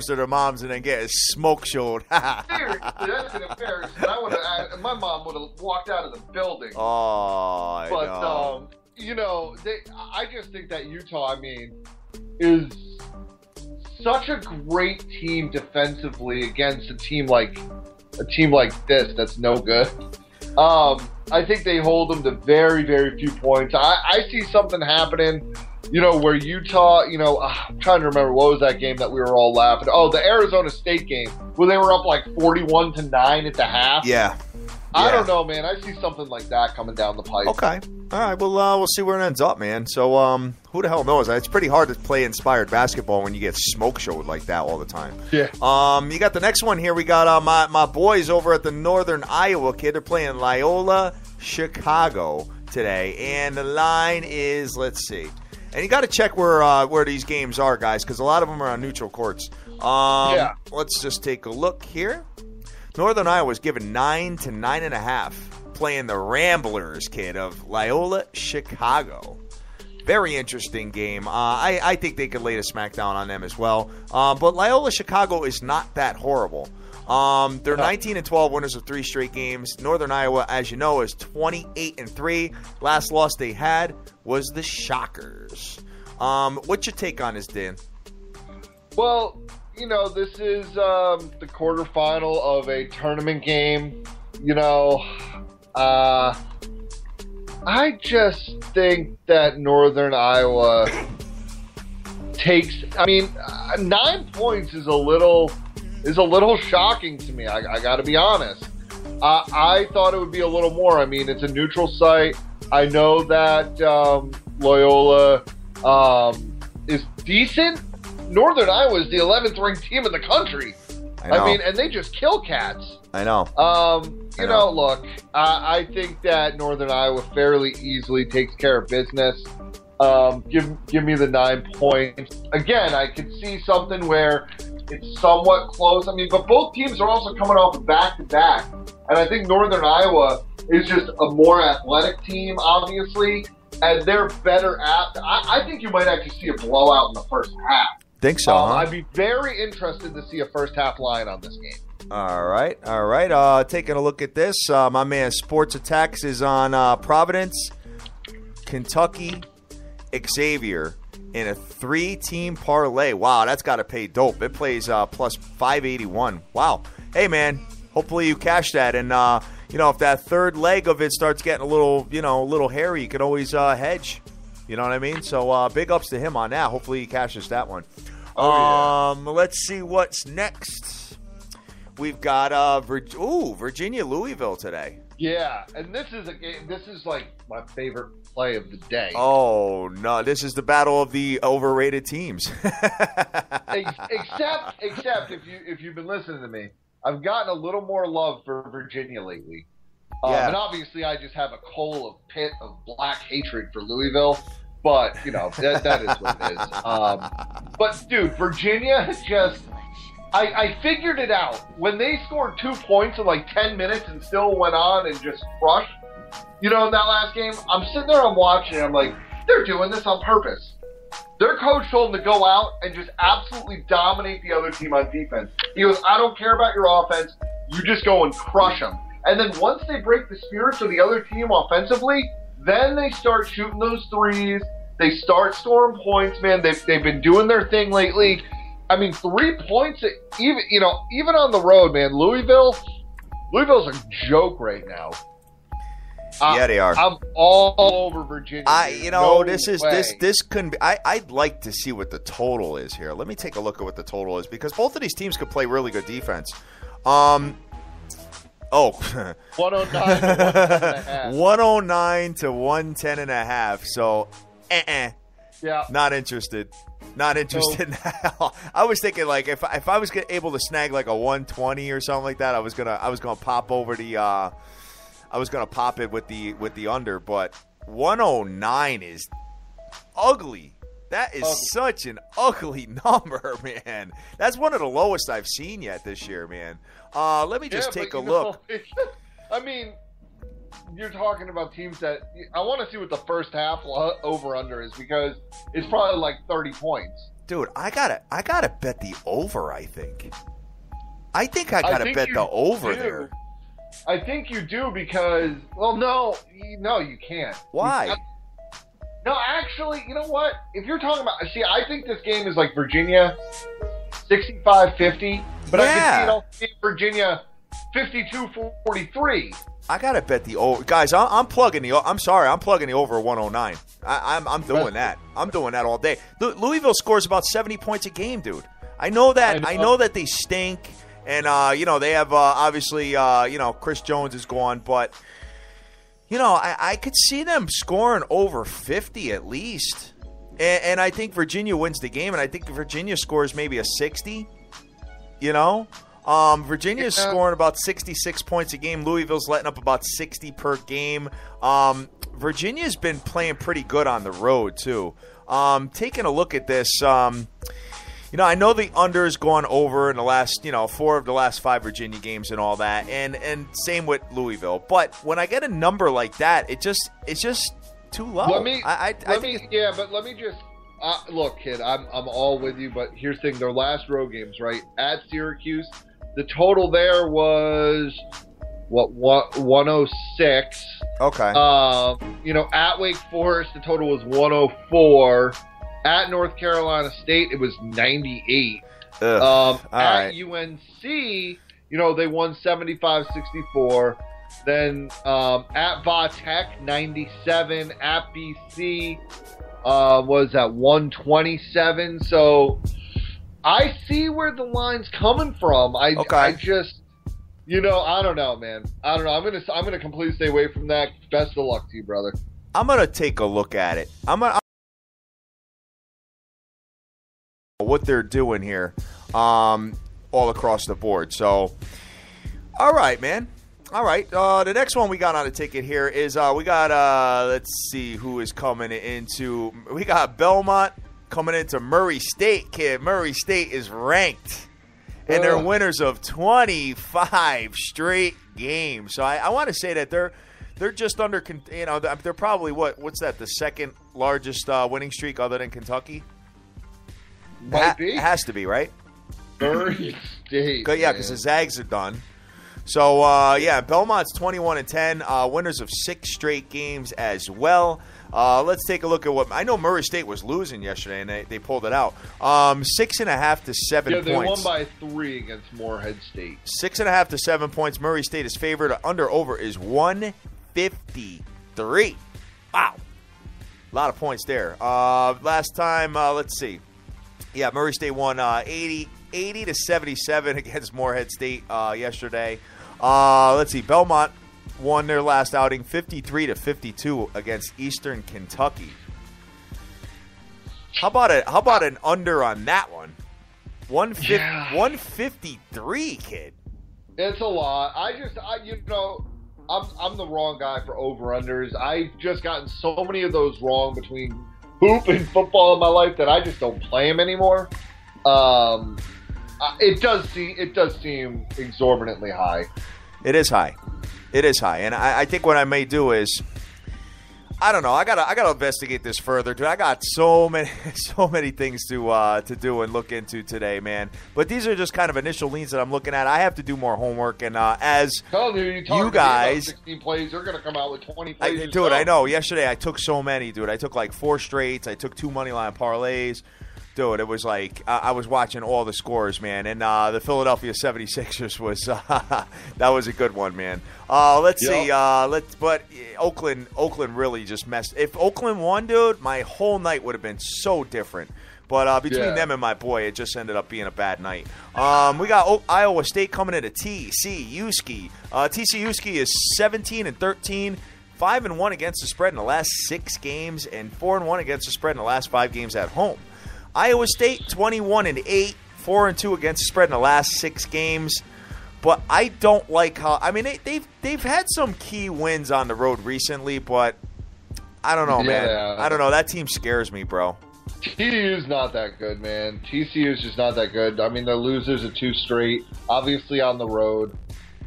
to their moms and then getting smoke showed. Seriously, that's an embarrassment. My mom would have walked out of the building. Oh, I know. I just think that Utah, is such a great team defensively against a team like this that's no good. I think they hold them to very, very few points. I see something happening, where Utah, I'm trying to remember, what was that game that we were all laughing? Oh, the Arizona State game where they were up like 41-9 at the half. Yeah. I don't know, man. I see something like that coming down the pipe. Okay. All right. Well, we'll see where it ends up, man. So, who the hell knows? It's pretty hard to play inspired basketball when you get smoke showed like that all the time. Yeah. You got the next one here. We got my boys over at the Northern Iowa kid. They're playing Loyola, Chicago today, and the line is, let's see. And you got to check where these games are, guys, because a lot of them are on neutral courts. Let's just take a look here. Northern Iowa was given 9 to 9.5, playing the Ramblers kid of Loyola, Chicago. Very interesting game. I think they could lay the smackdown on them as well. But Loyola, Chicago is not that horrible. They're 19-12 winners of 3 straight games. Northern Iowa, as you know, is 28-3. Last loss they had was the Shockers. What's your take on this, Dan? Well, this is the quarterfinal of a tournament game. I just think that Northern Iowa takes. 9 points is a little shocking to me. I got to be honest. I thought it would be a little more. It's a neutral site. I know that Loyola is decent. Northern Iowa is the 11th ranked team in the country. And they just kill cats. I know. Look, I think that Northern Iowa fairly easily takes care of business. Give me the 9 points. Again, I could see something where it's somewhat close. But both teams are also coming off a back-to-back. And I think Northern Iowa is just a more athletic team, obviously. And they're better at. I think you might actually see a blowout in the first half. Think so, huh? I'd be very interested to see a first half line on this game. All right. Taking a look at this, my man Sports Attacks is on Providence, Kentucky, Xavier in a 3-team parlay. Wow, that's got to pay dope. It plays plus 581. Wow. Hey, man, hopefully you cash that. And, if that third leg of it starts getting a little hairy, you can always hedge. You know what I mean? So big ups to him on that. Hopefully he cashes that one. Let's see what's next. We've got Virginia Louisville today. Yeah, and this is a game. This is like my favorite play of the day. Oh no, this is the battle of the overrated teams. except if you've been listening to me, I've gotten a little more love for Virginia lately. And obviously, I just have a pit of black hatred for Louisville. But, that is what it is. But, dude, Virginia just – I figured it out. When they scored 2 points in like 10 minutes and still went on and just crushed in that last game, I'm sitting there, I'm watching, and I'm like, they're doing this on purpose. Their coach told them to go out and just absolutely dominate the other team on defense. He goes, I don't care about your offense. You just go and crush them. And then once they break the spirit of the other team offensively, then they start shooting those threes. They start scoring points, man. They've been doing their thing lately. I mean, 3 points, even on the road, man. Louisville's a joke right now. Yeah, they are. I'm all over Virginia. This couldn't be. I'd like to see what the total is here. Let me take a look at what the total is because both of these teams could play really good defense. 109 to 110.5. So, yeah, not interested. Not interested now. I was thinking like if I was able to snag like a 120 or something like that, I was gonna pop over the. I was gonna pop it with the under, but 109 is ugly. That is such an ugly number, man. That's one of the lowest I've seen yet this year, man. Let me just take a look. I mean, you're talking about teams that I want to see what the first half over under is because it's probably like 30 points. Dude, I gotta bet the over. I think I gotta bet the over there. I think you do because no, you can't. Why? No, actually, you know what? If you're talking about, I think this game is like Virginia 65-50, but I can see it also being Virginia 52-43. I gotta bet the over, guys. I'm plugging the. I'm sorry, I'm plugging the over 109. I'm doing that. I'm doing that all day. Louisville scores about 70 points a game, dude. I know that. I know that they stink, and they have obviously Chris Jones is gone, but. I could see them scoring over 50 at least. And I think Virginia wins the game, and I think Virginia scores maybe a 60. Virginia's scoring about 66 points a game. Louisville's letting up about 60 per game. Virginia's been playing pretty good on the road, too. Taking a look at this, I know the under has gone over in the last, 4 of the last 5 Virginia games and all that, and same with Louisville. But when I get a number like that, it's just too low. Let me just look, kid. I'm all with you, but here's the thing: their last road games, right at Syracuse, the total there was 106. Okay. At Wake Forest, the total was 104. At North Carolina State, it was 98. At UNC, they won 75-64. Then at Va Tech, 97. At BC was at 127. So I see where the line's coming from. I just, I don't know, man. I don't know. I'm gonna completely stay away from that. Best of luck to you, brother. I'm gonna take a look at it. What they're doing here all across the board. So, all right, man. All right. The next one we got on the ticket here is we got, let's see who is coming into. We got Belmont coming into Murray State, kid. Murray State is ranked, and they're winners of 25 straight games. So I want to say that they're just under, they're probably, what's that, the second largest winning streak other than Kentucky? Might be. It has to be, right? Murray State. Yeah, because the Zags are done. So, Belmont's 21-10, winners of 6 straight games as well. Let's take a look at what I know. Murray State was losing yesterday, and they pulled it out. 6.5 to 7 points. Yeah, they won by 3 against Morehead State. 6.5 to 7 points. Murray State is favored. Under/over is 153. Wow, a lot of points there. Last time, let's see. Yeah, Murray State won 80 to 77 against Morehead State yesterday. Let's see. Belmont won their last outing 53 to 52 against Eastern Kentucky. How about an under on that one? 153, kid. It's a lot. I'm the wrong guy for over-unders. I've just gotten so many of those wrong between hoop and football in my life that I just don't play them anymore. It does seem exorbitantly high. It is high. It is high, and I think what I may do is, I don't know. I gotta investigate this further, dude. I got so many things to do and look into today, man. But these are just kind of initial leans that I'm looking at. I have to do more homework, and as you guys, 16 plays, they're gonna come out with 20 plays. Dude, I know. Yesterday I took so many, dude. I took like 4 straights. I took 2 money line parlays. Dude, it was like I was watching all the scores, man. And the Philadelphia 76ers was that was a good one, man. Let's see. But Oakland really just messed. If Oakland won, dude, my whole night would have been so different. But between them and my boy, it just ended up being a bad night. We got Iowa State coming into TCU-ski. TCU-ski is 17-13. 5-1 against the spread in the last 6 games, and 4-1 against the spread in the last 5 games at home. Iowa State 21-8, 4-2 against the spread in the last 6 games. But I don't like how. I mean, they've had some key wins on the road recently, but I don't know, man. I don't know. That team scares me, bro. TCU's not that good, man. TCU's just not that good. I mean, they're losers of 2 straight, obviously on the road.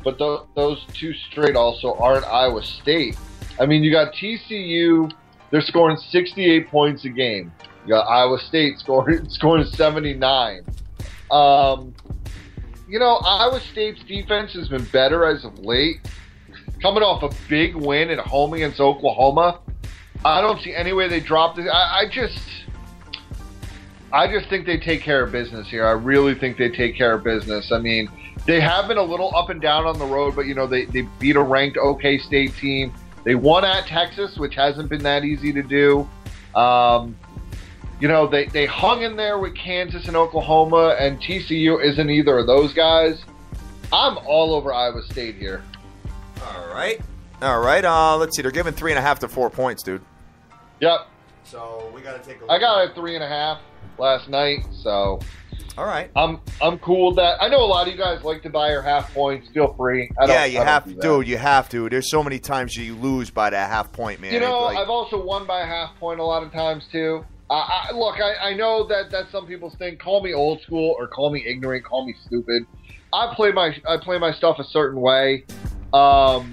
But those 2 straight also aren't Iowa State. I mean, you got TCU. They're scoring 68 points a game. You got Iowa State scoring 79. Iowa State's defense has been better as of late. Coming off a big win at home against Oklahoma, I don't see any way they drop this. I just think they take care of business here. I really think they take care of business. I mean, they have been a little up and down on the road, but, they beat a ranked OK State team. They won at Texas, which hasn't been that easy to do. They hung in there with Kansas and Oklahoma, and TCU isn't either of those guys. I'm all over Iowa State here. All right. Let's see. They're giving 3.5 to 4 points, dude. Yep. So we got to take a look. I got a 3.5 last night, so. All right. I'm cool with that. I know a lot of you guys like to buy your half points. Feel free. You have to, dude. You have to. There's so many times you lose by that half point, man. I've also won by a half point a lot of times too. I know that some people think, call me old school or call me ignorant, call me stupid. I play my stuff a certain way. I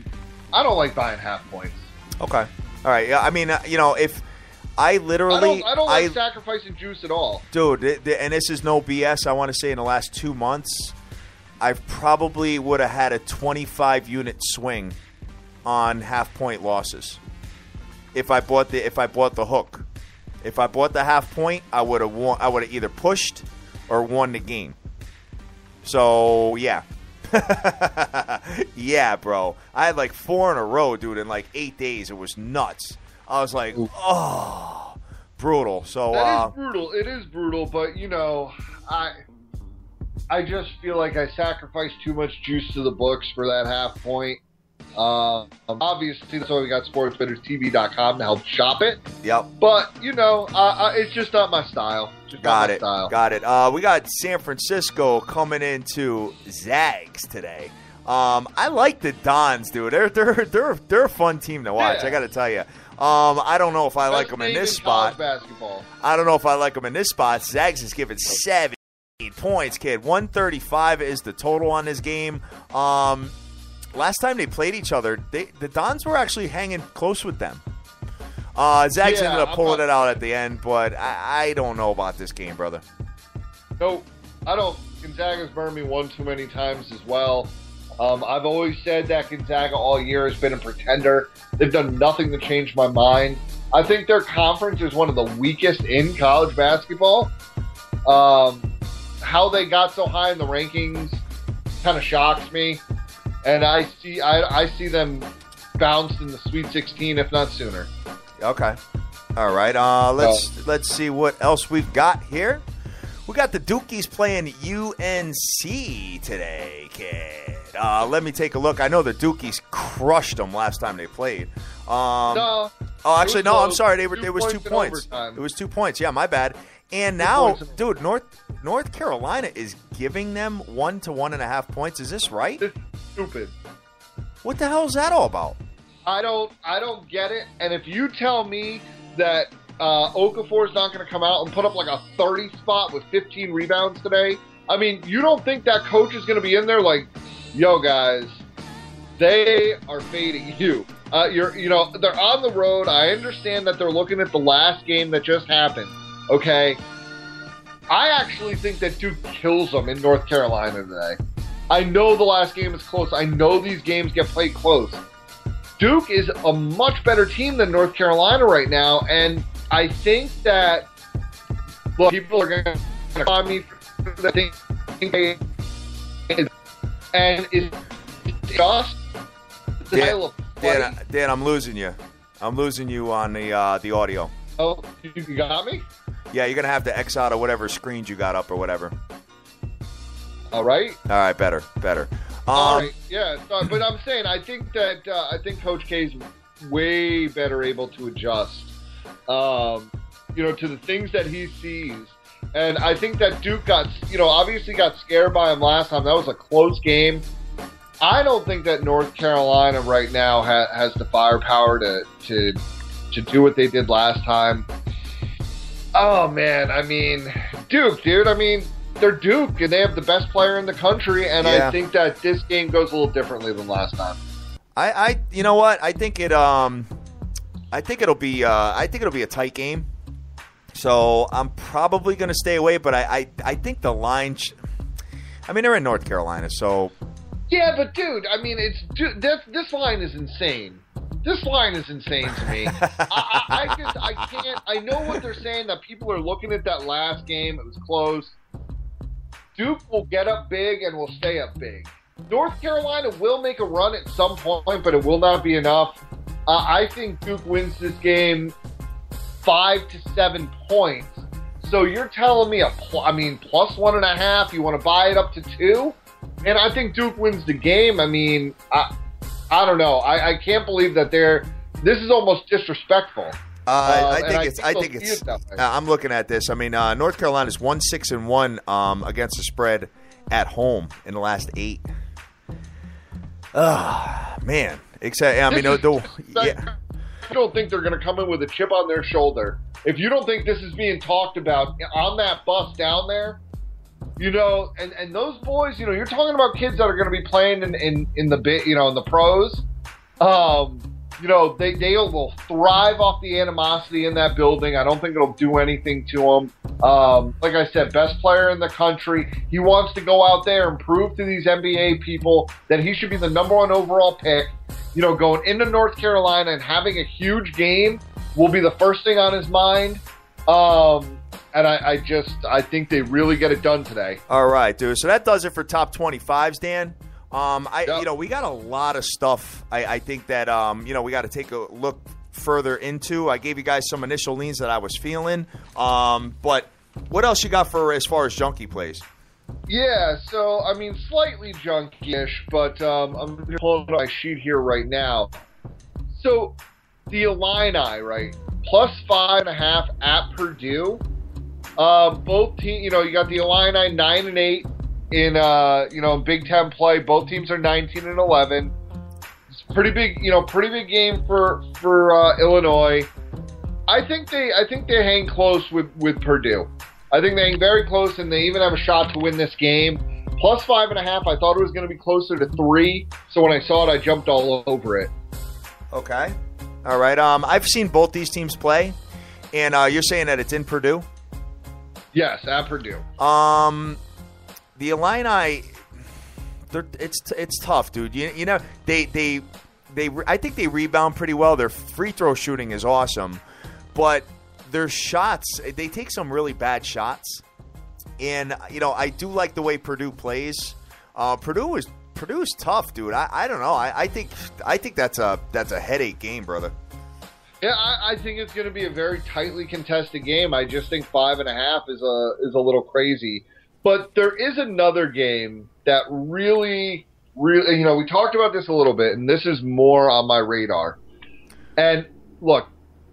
don't like buying half points. Okay. All right. Yeah. I mean, if I literally, I don't like sacrificing juice at all, dude. And this is no BS. I want to say in the last 2 months, I probably would have had a 25 unit swing on half point losses if I bought the hook. If I bought the half point, I would have won. I would have either pushed or won the game. So yeah, yeah, bro. I had like 4 in a row, dude, in like 8 days. It was nuts. I was like, oh, brutal. So that is brutal. It is brutal, but I just feel like I sacrificed too much juice to the books for that half point. Obviously, that's why we got sportsbetterstv.com to help shop it. Yep. But, it's just not my style. Got it. We got San Francisco coming into Zags today. I like the Dons, dude. They're a fun team to watch. Yeah. I got to tell you. I don't know if I like them in this spot. Basketball. I don't know if I like them in this spot. Zags is giving 7 points, kid. 135 is the total on this game. Last time they played each other, the Dons were actually hanging close with them. Zags ended up pulling it out at the end, but I don't know about this game, brother. No, I don't. Gonzaga's burned me one too many times as well. I've always said that Gonzaga all year has been a pretender. They've done nothing to change my mind. I think their conference is one of the weakest in college basketball. How they got so high in the rankings kind of shocks me. And I see them bounced in the Sweet 16, if not sooner. Okay. All right. Let's see what else we've got here. We got the Dukies playing UNC today, kid. Let me take a look. I know the Dukies crushed them last time they played. No. Oh, actually, no. I'm sorry. It was 2 points. It was 2 points. Yeah, my bad. And now, dude, North Carolina is giving them 1 to 1.5 points. Is this right? It's stupid. What the hell is that all about? I don't get it. And if you tell me that Okafor's not going to come out and put up like a 30 spot with 15 rebounds today, I mean, you don't think that coach is going to be in there like, yo, guys, They are fading you. They're on the road. I understand that they're looking at the last game that just happened. Okay. I actually think that Duke kills them in North Carolina today. I know the last game is close. I know these games get played close. Duke is a much better team than North Carolina right now, and I think that people are going to call me for the thing, and it's just Dan, I'm losing you. I'm losing you on the audio. Oh, you got me? Yeah, you're gonna have to X out of whatever screens you got up or whatever. All right. All right, better. All right, yeah, but I'm saying I think Coach K's way better able to adjust, to the things that he sees, and I think that Duke obviously got scared by him last time. That was a close game. I don't think that North Carolina right now has the firepower to do what they did last time. Oh man, I mean, Duke, dude. I mean, they're Duke, and they have the best player in the country, and yeah. I think that this game goes a little differently than last time. You know what? I think it'll be a tight game. So I'm probably going to stay away, but I think the line. They're in North Carolina, so. Yeah, but dude, I mean, this line is insane. This line is insane to me. I can't. I know what they're saying, that people are looking at that last game. It was close. Duke will get up big and will stay up big. North Carolina will make a run at some point, but it will not be enough. I think Duke wins this game 5 to 7 points. So you're telling me plus 1.5. You want to buy it up to 2? And I think Duke wins the game. I mean, I don't know. I can't believe that this is almost disrespectful. I think it's. I'm looking at this. I mean, North Carolina's 1-6-1 against the spread at home in the last 8. Man. I don't think they're going to come in with a chip on their shoulder. If you don't think this is being talked about on that bus down there, and those boys, you're talking about kids that are going to be playing in the pros. They will thrive off the animosity in that building. I don't think it'll do anything to them. Like I said, best player in the country. He wants to go out there and prove to these NBA people that he should be the number 1 overall pick. Going into North Carolina and having a huge game will be the first thing on his mind. And I think they really get it done today. All right, dude. So that does it for top 25s, Dan. We got a lot of stuff. I think that we got to take a look further into. I gave you guys some initial leans that I was feeling. But what else you got for as far as junkie plays? Yeah, so slightly junky-ish, but I'm just pulling up my sheet here right now. So the Illini, right? Plus 5.5 at Purdue. Both teams, you got the Illini 9-8 in Big Ten play. Both teams are 19-11. It's pretty big game for Illinois. I think they hang close with Purdue. I think they hang very close, and they even have a shot to win this game. Plus 5.5. I thought it was going to be closer to 3. So when I saw it, I jumped all over it. Okay. All right. I've seen both these teams play, and you're saying that it's in Purdue? Yes, at Purdue. The Illini, it's tough, dude. They I think they rebound pretty well. Their free throw shooting is awesome, but their shots, they take some really bad shots. And I do like the way Purdue plays. Purdue is tough, dude. I don't know. I think that's a headache game, brother. Yeah, I think it's going to be a very tightly contested game. I just think 5.5 is a little crazy. But there is another game that really, we talked about this a little bit, and this is more on my radar. And look,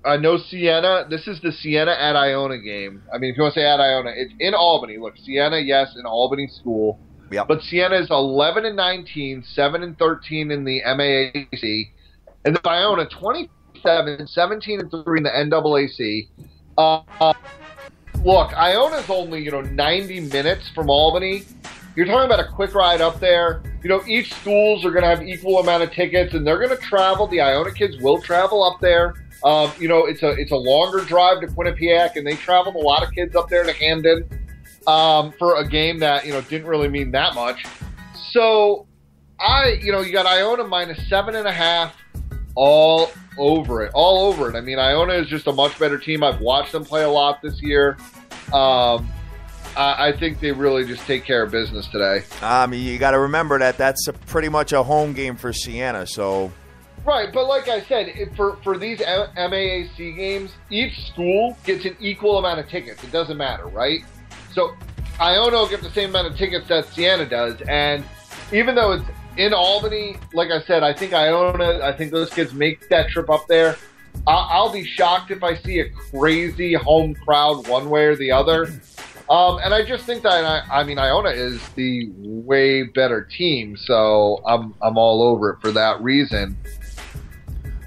I know Siena. This is the Siena at Iona game. If you want to say at Iona, it's in Albany. Look, Siena, yes, an Albany school. Yep. But Siena is 11-19, 7-13 in the MAAC, and then Iona 27, 17-3 in the NAAC. Look, Iona's only 90 minutes from Albany. You're talking about a quick ride up there. each schools are going to have equal amount of tickets, and they're going to travel. The Iona kids will travel up there. It's a longer drive to Quinnipiac, and they traveled a lot of kids up there to Hamden for a game that, didn't really mean that much. So, you got Iona minus 7.5 all over it. I mean, Iona is just a much better team. I've watched them play a lot this year. I think they really just take care of business today. You got to remember that's pretty much a home game for Siena, so... Right, but like I said, for these MAAC games, each school gets an equal amount of tickets. It doesn't matter, right? So Iona will get the same amount of tickets that Siena does, and even though it's in Albany, like I said, I think those kids make that trip up there. I'll be shocked if I see a crazy home crowd one way or the other. And I just think that Iona is the way better team, so I'm all over it for that reason.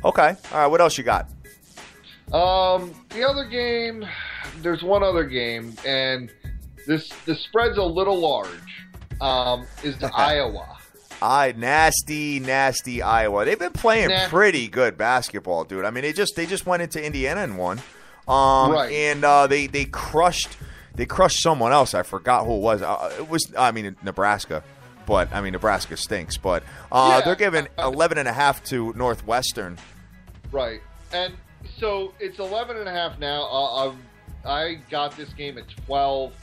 Okay. All right. What else you got? The other game, there's one other game, and the spread's a little large. Is the Iowa. Nasty Iowa. They've been playing pretty good basketball, dude. I mean, they just went into Indiana and won. Right. And they crushed someone else. I forgot who it was. Nebraska. But Nebraska stinks. But they're giving 11.5 to Northwestern. Right. And so it's 11.5 now. I got this game at 12.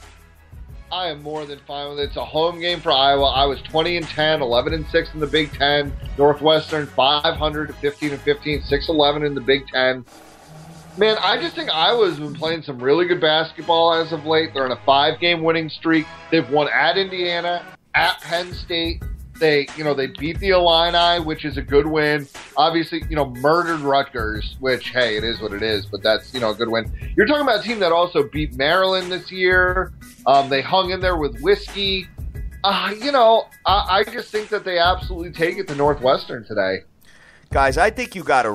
I am more than fine with it. It's a home game for Iowa. I was 20-10, 11-6 in the Big Ten. Northwestern 500 to 15-15, 6-11 in the Big Ten. Man, I just think Iowa's been playing some really good basketball as of late. They're on a 5-game winning streak. They've won at Indiana, at Penn State. They beat the Illini, which is a good win. Obviously, murdered Rutgers, which, hey, it is what it is, but that's, a good win. You're talking about a team that also beat Maryland this year. They hung in there with Whiskey. I just think that they absolutely take it to Northwestern today. Guys, I think you got a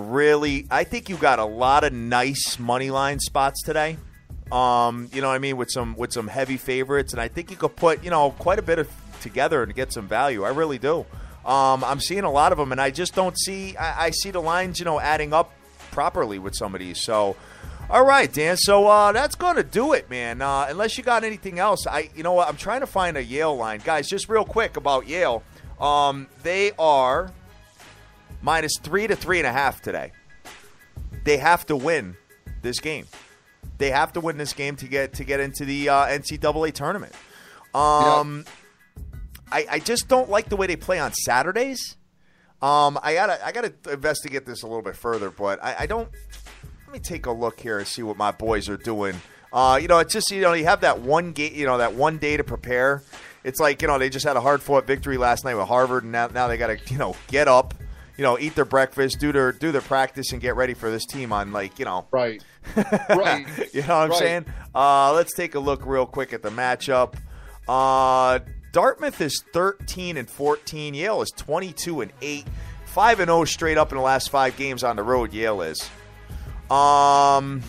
lot of nice money line spots today. You know what I mean, with some heavy favorites, and I think you could put, quite a bit of together and get some value. I really do. I'm seeing a lot of them, and I just don't see. I see the lines, adding up properly with some of these. So, all right, Dan. So that's going to do it, man. Unless you got anything else, you know what? I'm trying to find a Yale line, guys. Just real quick about Yale. They are -3 to 3.5 today. They have to win this game. They have to win this game to get into the NCAA tournament. I just don't like the way they play on Saturdays. I gotta investigate this a little bit further, but I don't. Let me take a look here and see what my boys are doing. It's just you have that one that one day to prepare. It's like they just had a hard fought victory last night with Harvard, and now they gotta get up, eat their breakfast, do their practice, and get ready for this team on right. You know what I'm saying? Let's take a look real quick at the matchup. Dartmouth is 13-14. Yale is 22-8. 5-0 straight up in the last 5 games on the road. Yale is 4-1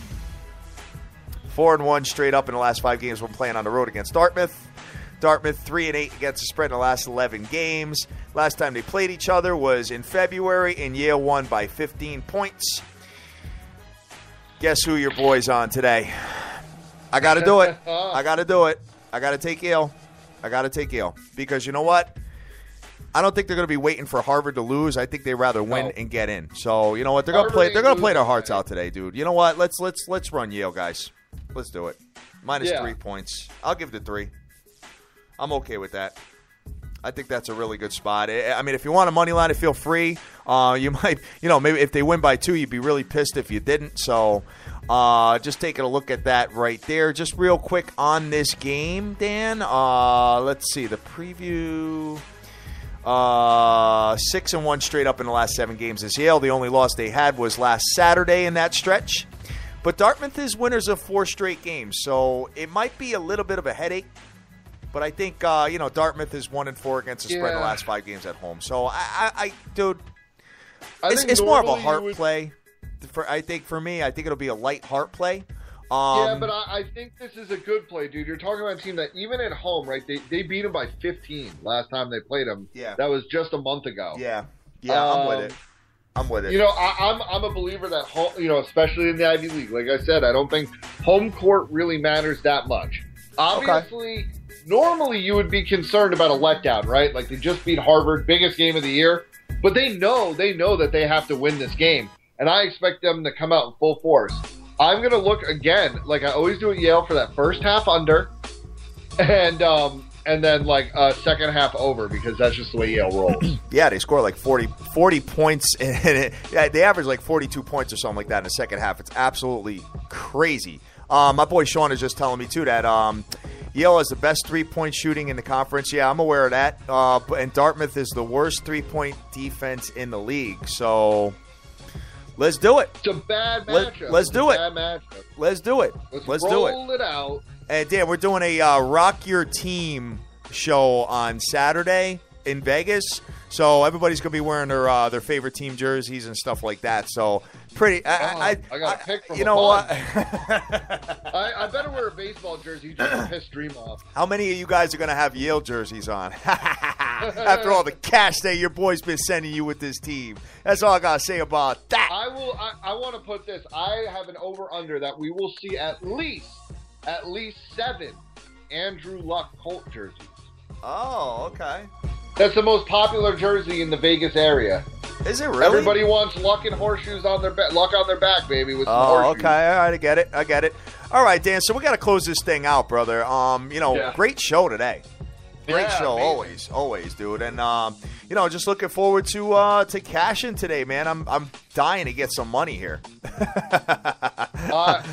straight up in the last 5 games when playing on the road against Dartmouth. Dartmouth 3-8 against the spread in the last 11 games. Last time they played each other was in February, and Yale won by 15 points. Guess who your boy's on today? I got to do it. I got to take Yale. Because you know what? I don't think they're going to be waiting for Harvard to lose. I think they'd rather win and get in. So you know what? They're going to play. They're going to play their hearts out today, dude. You know what? Let's run Yale, guys. Let's do it. -3 points. I'll give it 3. I'm okay with that. I think that's a really good spot. I mean, if you want a money line to feel free, you might, maybe if they win by 2, you'd be really pissed if you didn't. So just taking a look at that right there. Just real quick on this game, Dan. Let's see. The preview. 6-1 straight up in the last 7 games is Yale. The only loss they had was last Saturday in that stretch. But Dartmouth is winners of 4 straight games. So it might be a little bit of a headache. But I think, Dartmouth is 1-4 against the spread in the last 5 games at home. So, dude, it's more of a heart play. For me, I think it'll be a light heart play. Yeah, but I think this is a good play, dude. You're talking about a team that even at home, right? They beat them by 15 last time they played them. Yeah. That was just a month ago. Yeah, I'm with it. I'm with it. You know, I'm a believer that home, you know, especially in the Ivy League. Like I said, I don't think home court really matters that much. Obviously, normally you would be concerned about a letdown, right? Like they just beat Harvard, biggest game of the year, but they know that they have to win this game, and I expect them to come out in full force. I'm going to look again, like I always do at Yale, for that first half under, and then like a second half over, because that's just the way Yale rolls. Yeah, they score like 40 points, and they average like 42 points or something like that in the second half. It's absolutely crazy. My boy Sean is just telling me, too, that Yale has the best three-point shooting in the conference. Yeah, I'm aware of that. And Dartmouth is the worst three-point defense in the league. So let's do it. It's a bad matchup. Let's do it. Bad matchup. Let's do it. Let's roll it out. And Dan, we're doing a Rock Your Team show on Saturday in Vegas. So everybody's going to be wearing their favorite team jerseys and stuff like that. So pretty. I got a pick from you know what? I better wear a baseball jersey just to piss Dream off. How many of you guys are going to have Yale jerseys on? After all the cash that your boy's been sending you with this team. That's all I got to say about that. I want to put this. I have an over-under that we will see at least 7 Andrew Luck Colt jerseys. Oh, okay. That's the most popular jersey in the Vegas area. Is it really? Everybody wants luck and horseshoes on their back, luck on their back, baby, with some horseshoes. Okay. All right, I get it. All right, Dan, so we got to close this thing out, brother. Great show today. Great show, amazing. always, dude. And just looking forward to cashing today, man. I'm dying to get some money here,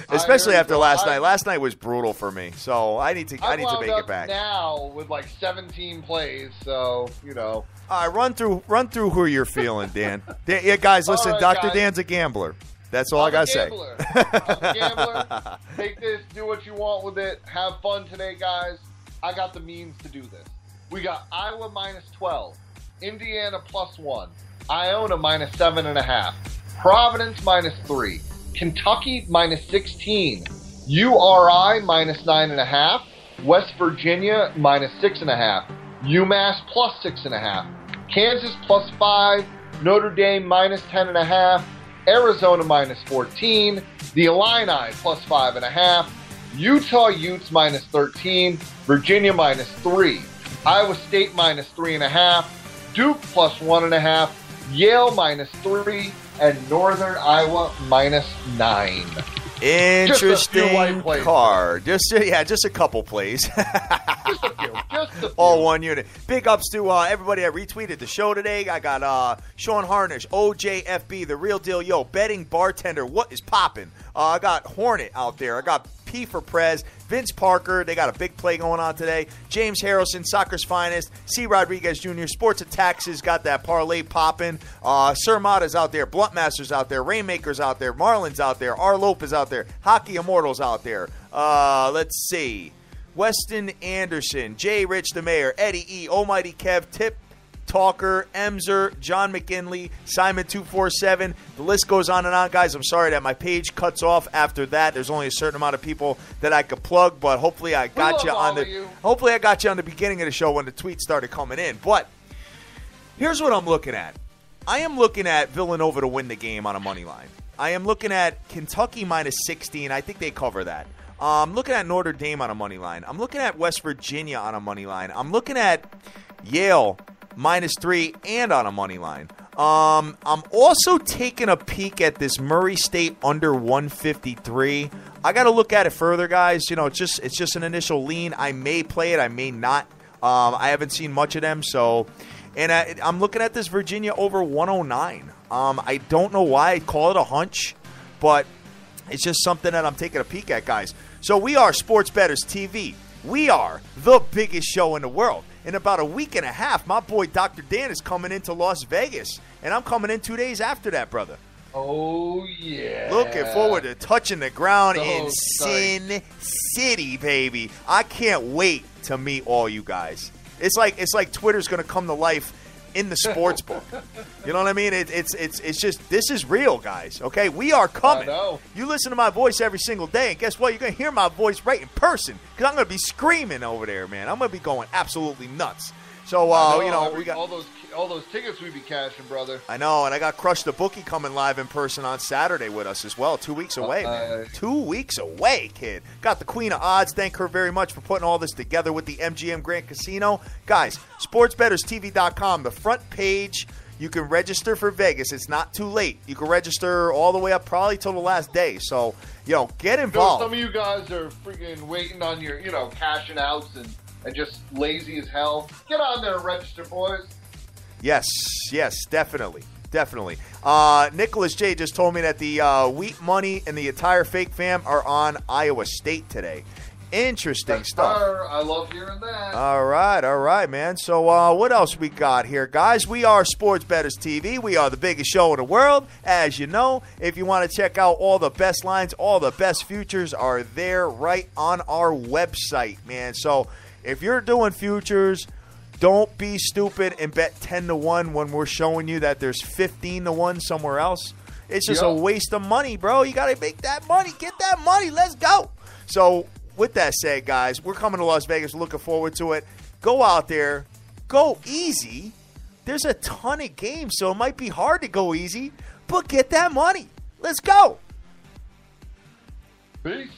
especially after last night. Last night was brutal for me, so I need to make it back now with like 17 plays. So All right, run through who you're feeling, Dan. Yeah, guys, listen. Right, Dr. guys. Dan's a gambler. That's all I gotta say. I'm a gambler. Take this, do what you want with it. Have fun today, guys. I got the means to do this. We got Iowa minus 12, Indiana plus 1, Iona minus 7.5, Providence minus 3, Kentucky minus 16, URI minus 9.5, West Virginia minus 6.5, UMass plus 6.5, Kansas plus 5, Notre Dame minus 10.5, Arizona minus 14, the Illini plus 5.5, Utah Utes minus 13, Virginia minus 3, Iowa State minus 3.5, Duke plus 1.5, Yale minus 3, and Northern Iowa minus 9. Interesting card. Just a couple plays. Just a few. All one unit. Big ups to everybody that retweeted the show today. I got Sean Harnish, OJFB, The Real Deal Yo, Betting Bartender, what is popping? I got Hornet out there. I got P for Prez, Vince Parker. They got a big play going on today. James Harrelson, Soccer's Finest, C. Rodriguez Jr., Sports and Taxes, got that parlay popping. Sir Mata's out there, Bluntmaster's out there, Rainmaker's out there, Marlon's out there, R. Lope is out there, Hockey Immortals out there. Let's see. Weston Anderson, J. Rich the Mayor, Eddie E., Almighty Kev, Tip Talker, Emser, John McKinley, Simon247. The list goes on and on, guys. I'm sorry that my page cuts off after that. There's only a certain amount of people that I could plug, but hopefully I got you on the beginning of the show when the tweets started coming in. But here's what I'm looking at. I am looking at Villanova to win the game on a money line. I am looking at Kentucky minus 16. I think they cover that. I'm looking at Notre Dame on a money line. I'm looking at West Virginia on a money line. I'm looking at Yale minus 3 and on a money line. I'm also taking a peek at this Murray State under 153. I got to look at it further, guys. It's just an initial lean. I may play it. I may not. I haven't seen much of them. So, and I'm looking at this Virginia over 109. I don't know why I call it a hunch, but it's just something that I'm taking a peek at, guys. So we are Sports Bettors TV. We are the biggest show in the world. In about a week and a half, my boy Dr. Dan is coming into Las Vegas, and I'm coming in 2 days after that, brother. Oh, yeah. Looking forward to touching the ground in Sin City, baby. I can't wait to meet all you guys. It's like Twitter's going to come to life in the sports book. You know what I mean? It's just, this is real, guys. Okay, we are coming. I know. You listen to my voice every single day, and guess what? You're gonna hear my voice right in person because I'm gonna be screaming over there, man. I'm gonna be going absolutely nuts. So we got all those tickets we be cashing, brother. I know, and I got Crush the Bookie coming live in person on Saturday with us as well. 2 weeks away, man. 2 weeks away, kid. Got the Queen of Odds. Thank her very much for putting all this together with the MGM Grand Casino. Guys, sportsbetterstv.com, the front page. You can register for Vegas. It's not too late. You can register all the way up probably till the last day. So, get involved. Some of you guys are freaking waiting on your, cashing outs and just lazy as hell. Get on there and register, boys. Yes, definitely. Nicholas J. just told me that the Wheat Money and the entire Fake Fam are on Iowa State today. Interesting stuff. I love hearing that. All right, man. So what else we got here, guys? We are Sports Bettors TV. We are the biggest show in the world, as you know. If you want to check out all the best lines, all the best futures are there right on our website, man. So if you're doing futures, don't be stupid and bet 10-1 when we're showing you that there's 15-1 somewhere else. It's just a waste of money, bro. You got to make that money. Get that money. Let's go. So with that said, guys, we're coming to Las Vegas. Looking forward to it. Go out there. Go easy. There's a ton of games, so it might be hard to go easy, but get that money. Let's go. Peace.